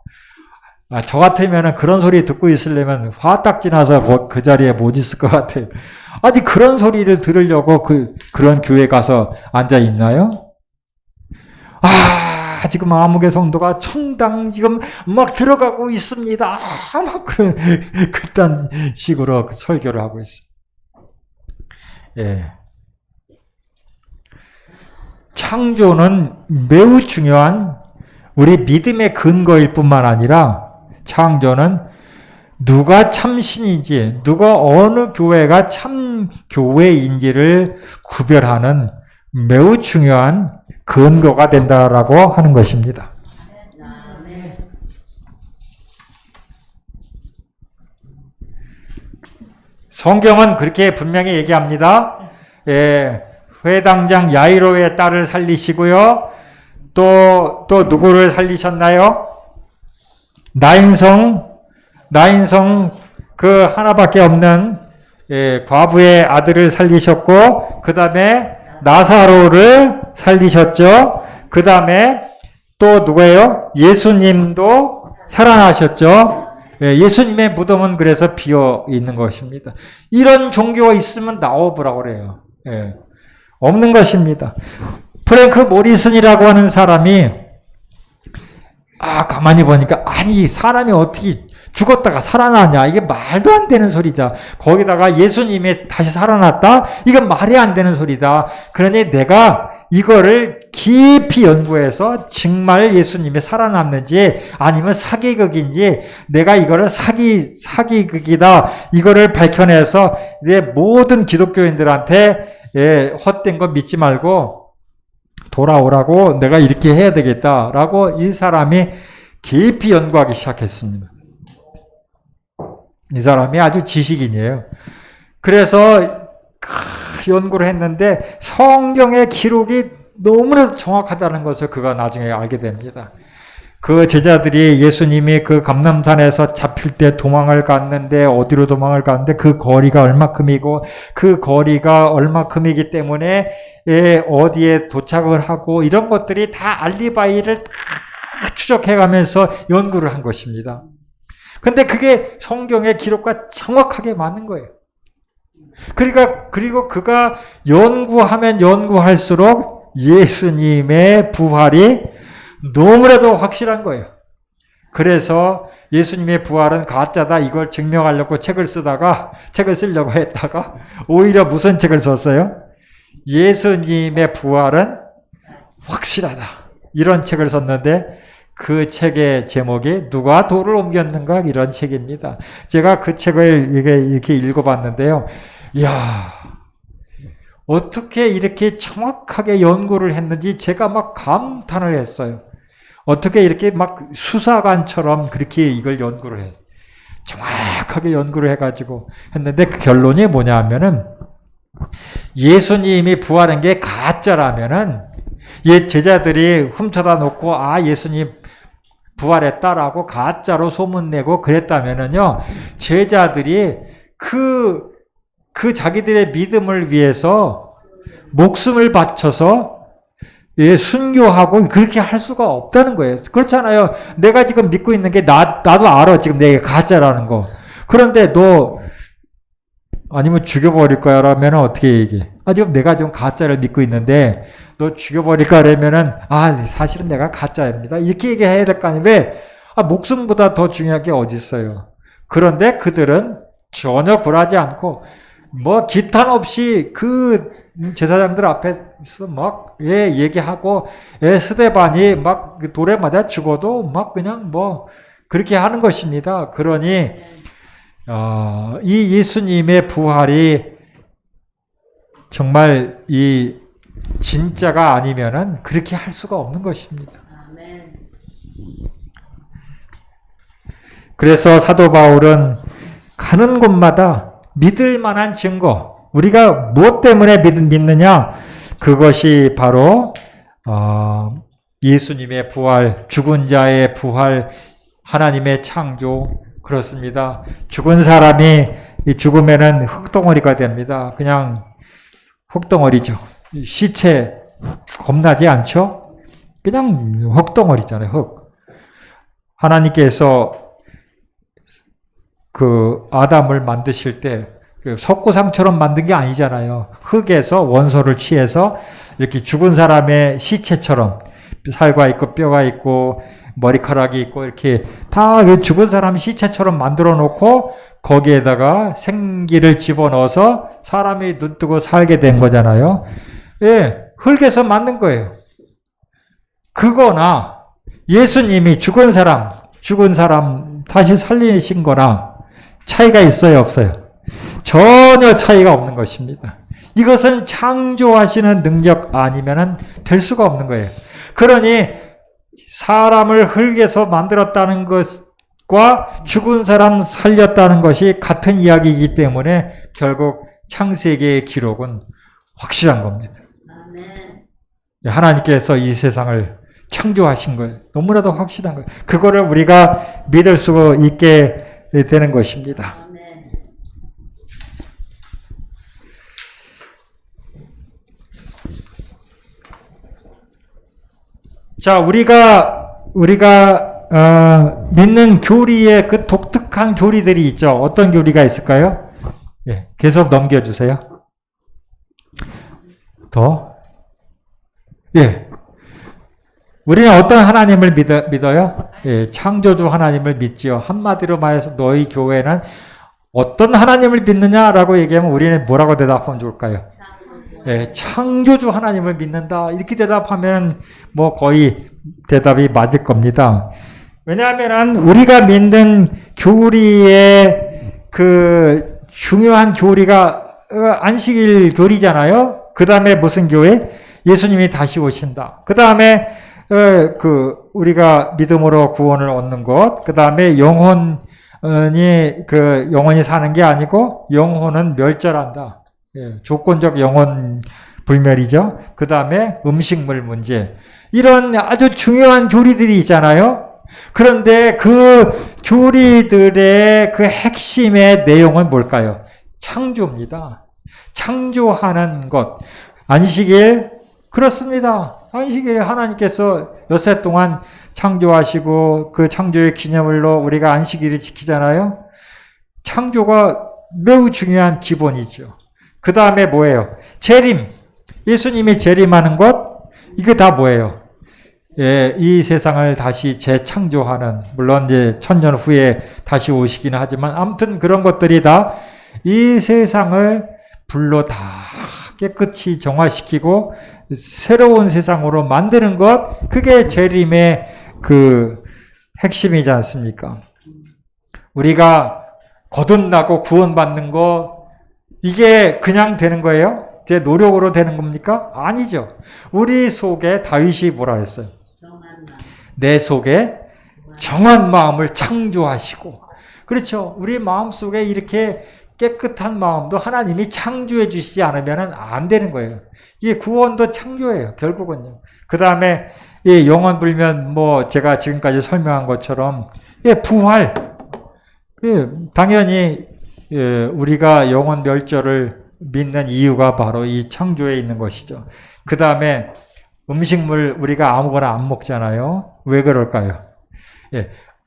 저 같으면 그런 소리 듣고 있으려면 화딱지 나서 그 자리에 못 있을 것 같아요. 아니, 그런 소리를 들으려고 그런 교회 가서 앉아 있나요? 지금 아무개 성도가 천당 지금 막 들어가고 있습니다. 막 그딴 식으로 설교를 하고 있어요. 예. 창조는 매우 중요한 우리 믿음의 근거일 뿐만 아니라 창조는 누가 참신인지, 누가 어느 교회가 참 교회인지를 구별하는 매우 중요한 근거가 된다라고 하는 것입니다. 성경은 그렇게 분명히 얘기합니다. 회당장 야이로의 딸을 살리시고요. 또 누구를 살리셨나요? 나인성 그 하나밖에 없는 과부의 아들을 살리셨고, 그 다음에 나사로를 살리셨죠. 그 다음에 또 누구예요? 예수님도 살아나셨죠. 예수님의 무덤은 그래서 비어 있는 것입니다. 이런 종교가 있으면 나와보라고 그래요. 없는 것입니다. 프랭크 모리슨이라고 하는 사람이 가만히 보니까 아니 사람이 어떻게 죽었다가 살아나냐, 이게 말도 안 되는 소리다. 거기다가 예수님이 다시 살아났다, 이건 말이 안 되는 소리다. 그러니 내가 이거를 깊이 연구해서 정말 예수님이 살아났는지 아니면 사기극인지, 내가 이거를 사기극이다 이거를 밝혀내서 내 모든 기독교인들한테 헛된 거 믿지 말고 돌아오라고 내가 이렇게 해야 되겠다라고 이 사람이 깊이 연구하기 시작했습니다. 이 사람이 아주 지식인이에요. 그래서 연구를 했는데 성경의 기록이 너무나도 정확하다는 것을 그가 나중에 알게 됩니다. 그 제자들이 예수님이 그 감람산에서 잡힐 때 도망을 갔는데 어디로 도망을 갔는데 그 거리가 얼마큼이고 그 거리가 얼마큼이기 때문에 어디에 도착을 하고 이런 것들이 다 알리바이를 다 추적해가면서 연구를 한 것입니다. 근데 그게 성경의 기록과 정확하게 맞는 거예요. 그리고 그가 연구하면 연구할수록 예수님의 부활이 너무나도 확실한 거예요. 그래서 예수님의 부활은 가짜다 이걸 증명하려고 책을 쓰려고 했다가 오히려 무슨 책을 썼어요? 예수님의 부활은 확실하다. 이런 책을 썼는데 그 책의 제목이 누가 돌을 옮겼는가 이런 책입니다. 제가 그 책을 이렇게 읽어봤는데요. 이야, 어떻게 이렇게 정확하게 연구를 했는지 제가 막 감탄을 했어요. 어떻게 이렇게 막 수사관처럼 그렇게 이걸 연구를 해. 정확하게 연구를 해가지고 했는데 그 결론이 뭐냐 하면은 예수님이 부활한 게 가짜라면은 제자들이 훔쳐다 놓고 예수님 부활했다라고 가짜로 소문내고 그랬다면은요, 제자들이 그 자기들의 믿음을 위해서 목숨을 바쳐서 순교하고 그렇게 할 수가 없다는 거예요. 그렇잖아요. 내가 지금 믿고 있는 게 나도 알아. 지금 내가 가짜라는 거. 그런데 너 아니면 죽여버릴 거야 라면 어떻게 얘기해? 지금 내가 지금 가짜를 믿고 있는데 너 죽여버릴 거라면은 사실은 내가 가짜입니다. 이렇게 얘기해야 될 거 아니에요. 왜? 목숨보다 더 중요한 게 어디 있어요. 그런데 그들은 전혀 굴하지 않고 기탄 없이 그 제사장들 앞에서 막 얘기하고 스데반이 막 돌에 맞아 죽어도 막 그냥 그렇게 하는 것입니다. 그러니 이 예수님의 부활이 정말 이 진짜가 아니면은 그렇게 할 수가 없는 것입니다. 그래서 사도 바울은 가는 곳마다 믿을 만한 증거, 우리가 무엇 때문에 믿느냐? 그것이 바로 예수님의 부활, 죽은 자의 부활, 하나님의 창조, 그렇습니다. 죽은 사람이 이 죽으면은 흙덩어리가 됩니다. 그냥 흙덩어리죠. 시체 겁나지 않죠? 그냥 흙덩어리잖아요. 흙. 하나님께서 그 아담을 만드실 때 석고상처럼 만든 게 아니잖아요. 흙에서 원소를 취해서 이렇게 죽은 사람의 시체처럼 살과 있고 뼈가 있고 머리카락이 있고 이렇게 다 죽은 사람 시체처럼 만들어 놓고 거기에다가 생기를 집어넣어서 사람이 눈 뜨고 살게 된 거잖아요. 흙에서 만든 거예요. 그거나 예수님이 죽은 사람 다시 살리신 거나 차이가 있어요, 없어요? 전혀 차이가 없는 것입니다. 이것은 창조하시는 능력 아니면은 될 수가 없는 거예요. 그러니 사람을 흙에서 만들었다는 것과 죽은 사람 살렸다는 것이 같은 이야기이기 때문에 결국 창세기의 기록은 확실한 겁니다. 하나님께서 이 세상을 창조하신 거예요. 너무나도 확실한 거예요. 그거를 우리가 믿을 수 있게 되는 것입니다. 자, 우리가 믿는 교리의 그 독특한 교리들이 있죠. 어떤 교리가 있을까요? 계속 넘겨주세요. 더. 우리는 어떤 하나님을 믿어요? 창조주 하나님을 믿지요. 한마디로 말해서 너희 교회는 어떤 하나님을 믿느냐라고 얘기하면 우리는 뭐라고 대답하면 좋을까요? 창조주 하나님을 믿는다. 이렇게 대답하면 거의 대답이 맞을 겁니다. 왜냐하면 우리가 믿는 교리의 그 중요한 교리가 안식일 교리잖아요. 그 다음에 무슨 교회? 예수님이 다시 오신다. 그 다음에 우리가 믿음으로 구원을 얻는 것. 그 다음에 영혼이 사는 게 아니고 영혼은 멸절한다. 조건적 영혼 불멸이죠. 그 다음에 음식물 문제. 이런 아주 중요한 교리들이 있잖아요. 그런데 그 교리들의 그 핵심의 내용은 뭘까요? 창조입니다. 창조하는 것. 안식일, 그렇습니다. 안식일에 하나님께서 엿새 동안 창조하시고 그 창조의 기념일로 우리가 안식일을 지키잖아요. 창조가 매우 중요한 기본이죠. 그 다음에 뭐예요? 재림. 예수님이 재림하는 것, 이게 다 뭐예요? 예, 이 세상을 다시 재창조하는, 물론 이제 1000년 후에 다시 오시기는 하지만, 아무튼 그런 것들이 다 이 세상을 불로 다 깨끗이 정화시키고 새로운 세상으로 만드는 것, 그게 재림의 그 핵심이지 않습니까? 우리가 거듭나고 구원받는 거, 이게 그냥 되는 거예요? 제 노력으로 되는 겁니까? 아니죠. 우리 속에 다윗이 뭐라 했어요? 내 속에 정한 마음을 창조하시고. 그렇죠. 우리 마음 속에 이렇게 깨끗한 마음도 하나님이 창조해 주시지 않으면 안 되는 거예요. 이게 구원도 창조예요. 결국은요. 그 다음에 영원 불면 뭐 제가 지금까지 설명한 것처럼 부활. 당연히 우리가 영원 멸절을 믿는 이유가 바로 이 창조에 있는 것이죠. 그 다음에 음식물 우리가 아무거나 안 먹잖아요. 왜 그럴까요?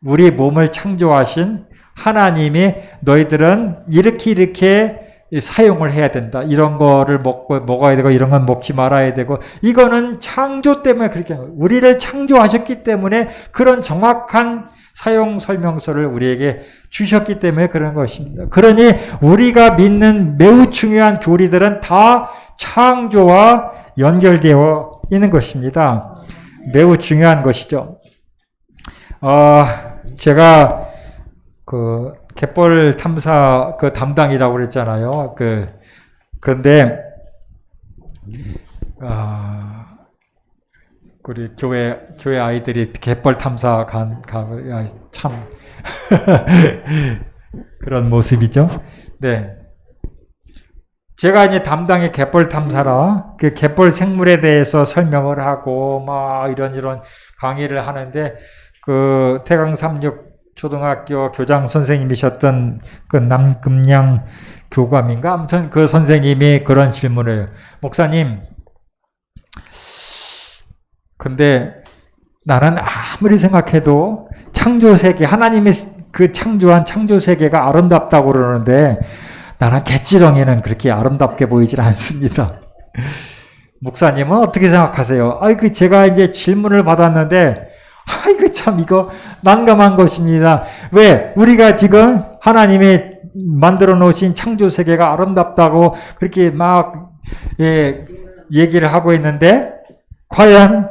우리 몸을 창조하신 하나님이 너희들은 이렇게 사용을 해야 된다. 이런 거를 먹어야 되고 이런 건 먹지 말아야 되고, 이거는 창조 때문에 그렇게 하는 거예요. 우리를 창조하셨기 때문에 그런 정확한 사용 설명서를 우리에게 주셨기 때문에 그런 것입니다. 그러니 우리가 믿는 매우 중요한 교리들은 다 창조와 연결되어 있는 것입니다. 매우 중요한 것이죠. 제가 그 갯벌 탐사 그 담당이라고 그랬잖아요. 그런데 우리 교회 아이들이 갯벌 탐사 참 그런 모습이죠. 네. 제가 이제 담당의 갯벌 탐사라 그 갯벌 생물에 대해서 설명을 하고 막 이런 강의를 하는데, 그 태강 36 초등학교 교장 선생님이셨던 그 남금양 교감인가? 아무튼 그 선생님이 그런 질문을 해요. 목사님, 근데 나는 아무리 생각해도 창조세계, 하나님이 그 창조한 창조세계가 아름답다고 그러는데 나는 갯지렁이는 그렇게 아름답게 보이질 않습니다. 목사님은 어떻게 생각하세요? 제가 이제 질문을 받았는데 참 이거 난감한 것입니다. 왜? 우리가 지금 하나님이 만들어 놓으신 창조 세계가 아름답다고 그렇게 막 얘기를 하고 있는데, 과연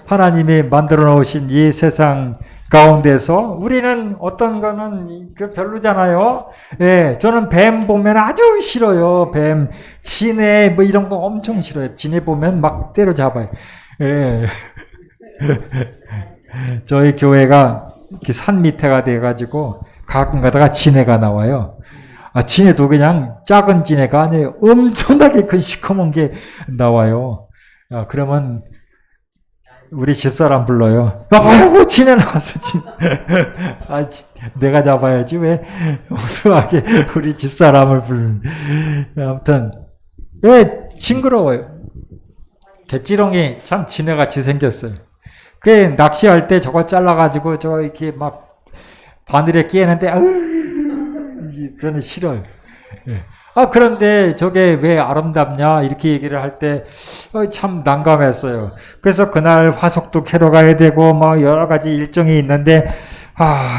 하나님이 만들어 놓으신 이 세상 가운데서 우리는 어떤 거는 별로잖아요. 저는 뱀 보면 아주 싫어요. 뱀, 진해 뭐 이런 거 엄청 싫어요. 진해 보면 막 때려잡아요. 저희 교회가 이렇게 산 밑에가 돼가지고 가끔 가다가 진해가 나와요. 진해도 그냥 작은 진해가 아니에요. 엄청나게 큰 시커먼 게 나와요. 그러면 우리 집사람 불러요. 아이고 진해 나왔어. 내가 잡아야지 왜 어떡하게 우리 집사람을 부르는. 아무튼 왜 징그러워요. 갯지렁이 참 진해같이 생겼어요. 그 낚시할 때 저거 잘라가지고 저 이렇게 막 바늘에 끼는데 저는 싫어요. 그런데 저게 왜 아름답냐 이렇게 얘기를 할 때 참 난감했어요. 그래서 그날 화석도 캐러 가야 되고 막 여러 가지 일정이 있는데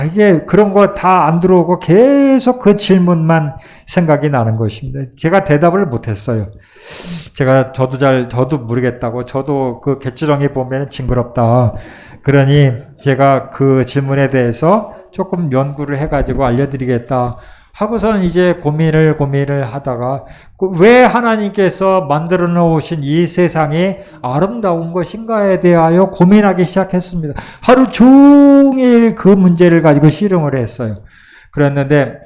이게 그런 거 다 안 들어오고 계속 그 질문만 생각이 나는 것입니다. 제가 대답을 못했어요. 저도 모르겠다고, 저도 그 갯지렁이 보면 징그럽다. 그러니 제가 그 질문에 대해서 조금 연구를 해가지고 알려드리겠다 하고서는 이제 고민을 하다가 왜 하나님께서 만들어 놓으신 이 세상이 아름다운 것인가에 대하여 고민하기 시작했습니다. 하루 종일 그 문제를 가지고 씨름을 했어요. 그랬는데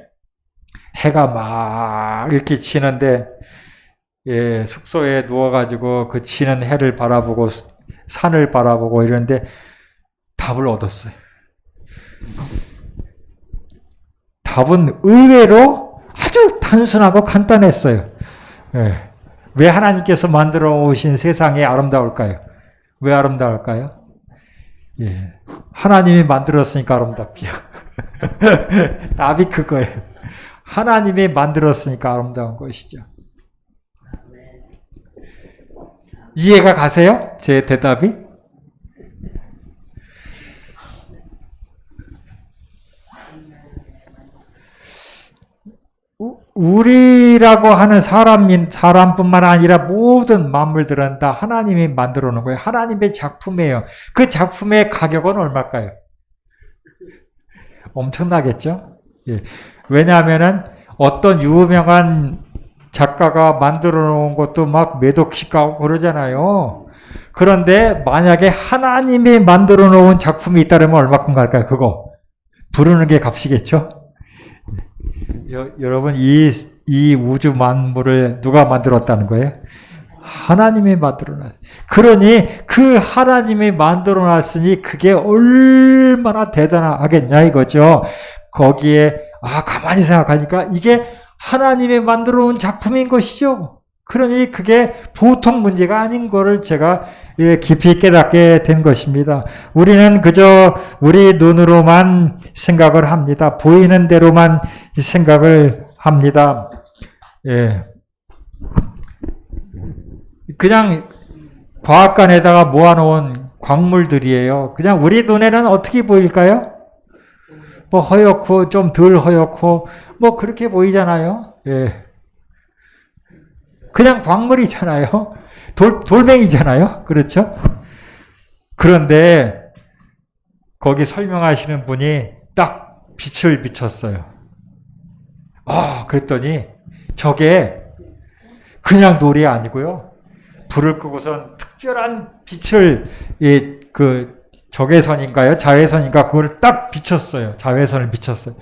해가 막 이렇게 치는데 숙소에 누워가지고 그 치는 해를 바라보고 산을 바라보고 이러는데 답을 얻었어요. 답은 의외로 아주 단순하고 간단했어요. 예. 왜 하나님께서 만들어 오신 세상이 아름다울까요? 왜 아름다울까요? 예. 하나님이 만들었으니까 아름답죠. 답이 그거예요. 하나님이 만들었으니까 아름다운 것이죠. 이해가 가세요? 제 대답이? 우리라고 하는 사람뿐만 아니라 모든 만물들은 다 하나님이 만들어 놓은 거예요. 하나님의 작품이에요. 그 작품의 가격은 얼마일까요? 엄청나겠죠? 예. 왜냐하면은 어떤 유명한 작가가 만들어 놓은 것도 막 몇 억씩 가고 그러잖아요. 그런데 만약에 하나님이 만들어 놓은 작품이 있다면 얼마큼 갈까요? 그거 부르는 게 값이겠죠? 여러분 이 우주 만물을 누가 만들었다는 거예요? 하나님이 만들어놨어요. 그러니 그 하나님이 만들어놨으니 그게 얼마나 대단하겠냐 이거죠. 거기에 가만히 생각하니까 이게 하나님이 만들어놓은 작품인 것이죠. 그러니 그게 보통 문제가 아닌 거를 제가 깊이 깨닫게 된 것입니다. 우리는 그저 우리 눈으로만 생각을 합니다. 보이는 대로만 생각을 합니다. 예. 그냥 과학관에다가 모아놓은 광물들이에요. 그냥 우리 눈에는 어떻게 보일까요? 뭐 허옇고 좀 덜 허옇고 뭐 그렇게 보이잖아요. 예. 그냥 광물이잖아요. 돌멩이잖아요. 그렇죠? 그런데 거기 설명하시는 분이 딱 빛을 비췄어요. 그랬더니 저게 그냥 돌이 아니고요. 불을 끄고선 특별한 빛을 적외선인가요? 자외선인가? 그걸 딱 비췄어요. 자외선을 비췄어요.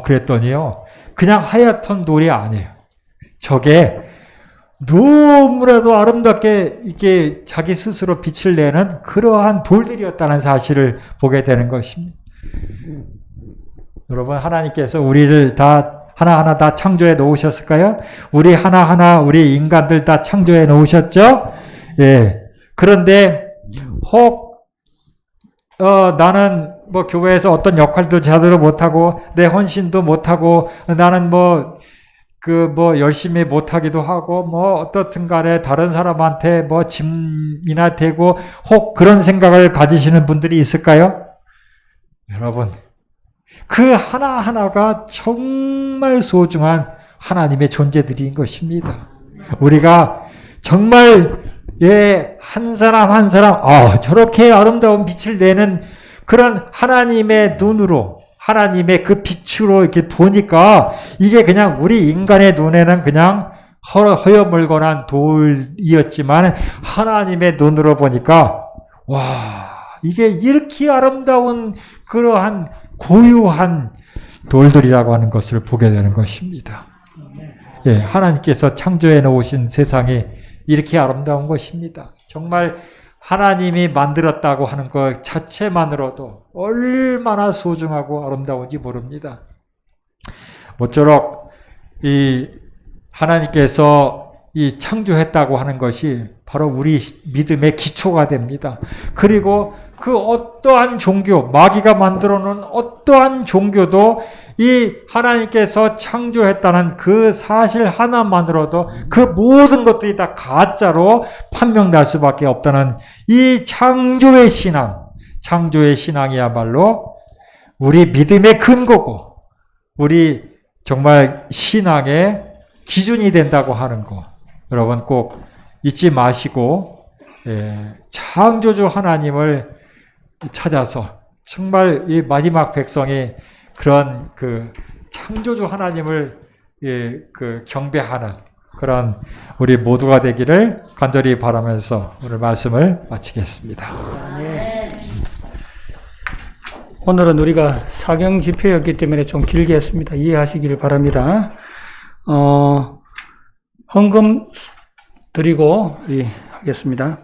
그랬더니요. 그냥 하얗던 돌이 아니에요. 저게 너무나도 아름답게 이게 자기 스스로 빛을 내는 그러한 돌들이었다는 사실을 보게 되는 것입니다. 여러분, 하나님께서 우리를 다 하나하나 다 창조해 놓으셨을까요? 우리 하나하나 우리 인간들 다 창조해 놓으셨죠? 예. 그런데 혹 나는 뭐 교회에서 어떤 역할도 제대로 못하고 내 헌신도 못하고 나는 열심히 못하기도 하고 어떻든 간에 다른 사람한테 짐이나 되고 혹 그런 생각을 가지시는 분들이 있을까요? 여러분, 그 하나하나가 정말 소중한 하나님의 존재들인 것입니다. 우리가 정말 한 사람 한 사람 저렇게 아름다운 빛을 내는 그런 하나님의 눈으로 하나님의 그 빛으로 이렇게 보니까 이게 그냥 우리 인간의 눈에는 그냥 허여멀건한 돌이었지만 하나님의 눈으로 보니까 이게 이렇게 아름다운 그러한 고유한 돌들이라고 하는 것을 보게 되는 것입니다. 예, 하나님께서 창조해 놓으신 세상이 이렇게 아름다운 것입니다. 정말 하나님이 만들었다고 하는 것 자체만으로도 얼마나 소중하고 아름다운지 모릅니다. 모쪼록 이 하나님께서 이 창조했다고 하는 것이 바로 우리 믿음의 기초가 됩니다. 그리고 그 어떠한 종교, 마귀가 만들어 놓은 어떠한 종교도 이 하나님께서 창조했다는 그 사실 하나만으로도 그 모든 것들이 다 가짜로 판명날 수밖에 없다는 이 창조의 신앙이야말로 우리 믿음의 근거고 우리 정말 신앙의 기준이 된다고 하는 거 여러분 꼭 잊지 마시고 창조주 하나님을 찾아서 정말 이 마지막 백성이 그런 그 창조주 하나님을 경배하는 그런 우리 모두가 되기를 간절히 바라면서 오늘 말씀을 마치겠습니다. 오늘은 우리가 사경 집회였기 때문에 좀 길게 했습니다. 이해하시기를 바랍니다. 헌금 드리고 하겠습니다.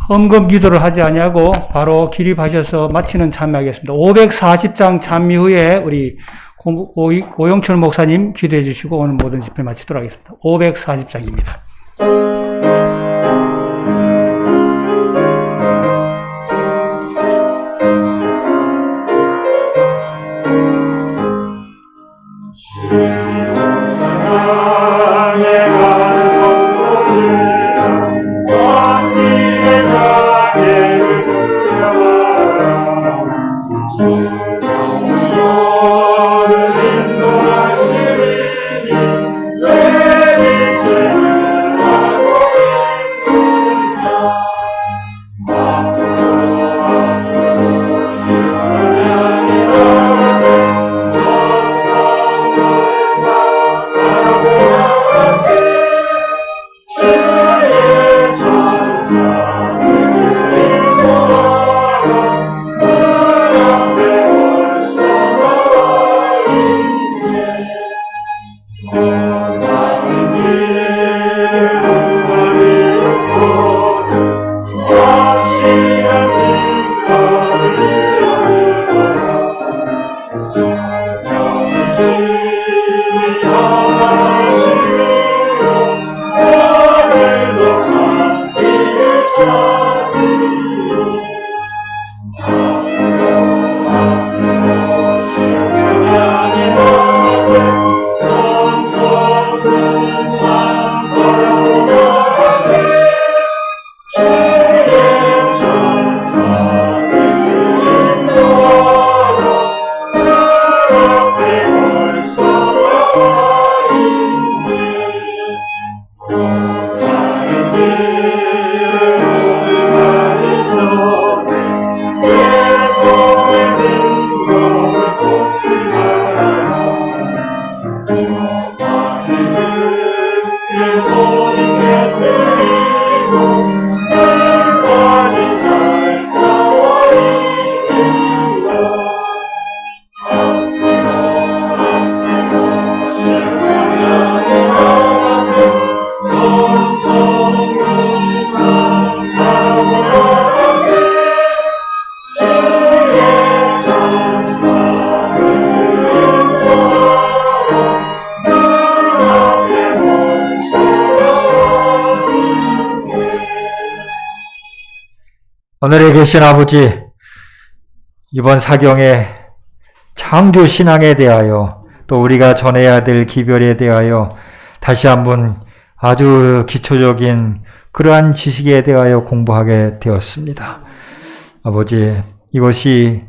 헌금 기도를 하지 아니하고 바로 기립하셔서 마치는 참여하겠습니다. 540장 참미 후에 우리 고용철 목사님 기도해 주시고 오늘 모든 집회 마치도록 하겠습니다. 540장입니다. 하늘에 계신 아버지, 이번 사경에 창조 신앙에 대하여 또 우리가 전해야 될 기별에 대하여 다시 한번 아주 기초적인 그러한 지식에 대하여 공부하게 되었습니다. 아버지, 이것이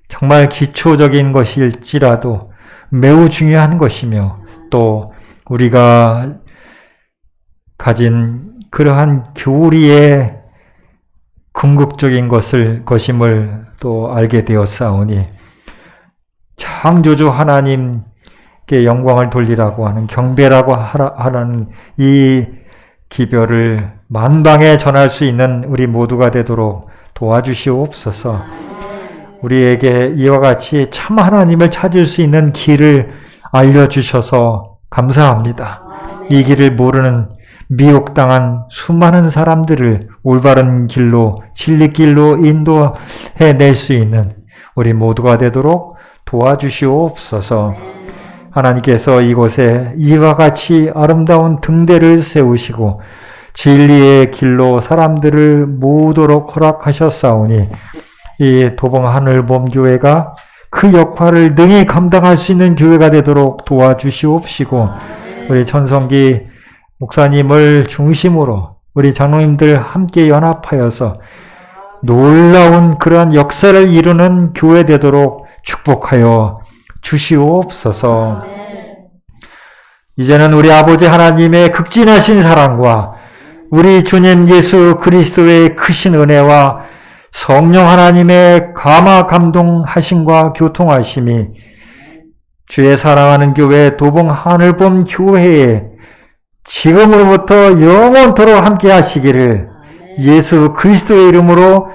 정말 기초적인 것일지라도 매우 중요한 것이며 또 우리가 가진 그러한 교리의 궁극적인 것임을 또 알게 되었사오니 창조주 하나님께 영광을 돌리라고 하는 경배라고 하라는 이 기별을 만방에 전할 수 있는 우리 모두가 되도록 도와주시옵소서. 우리에게 이와 같이 참 하나님을 찾을 수 있는 길을 알려주셔서 감사합니다. 이 길을 모르는 미혹당한 수많은 사람들을 올바른 길로, 진리길로 인도해낼 수 있는 우리 모두가 되도록 도와주시옵소서. 하나님께서 이곳에 이와 같이 아름다운 등대를 세우시고 진리의 길로 사람들을 모으도록 허락하셨사오니 이 도봉하늘봄교회가 그 역할을 능히 감당할 수 있는 교회가 되도록 도와주시옵시고 우리 천성기 목사님을 중심으로 우리 장로님들 함께 연합하여서 놀라운 그러한 역사를 이루는 교회 되도록 축복하여 주시옵소서. 이제는 우리 아버지 하나님의 극진하신 사랑과 우리 주님 예수 그리스도의 크신 은혜와 성령 하나님의 감화 감동하심과 교통하심이 주의 사랑하는 교회 도봉 하늘봄 교회에 지금으로부터 영원토록 함께 하시기를 예수 그리스도의 이름으로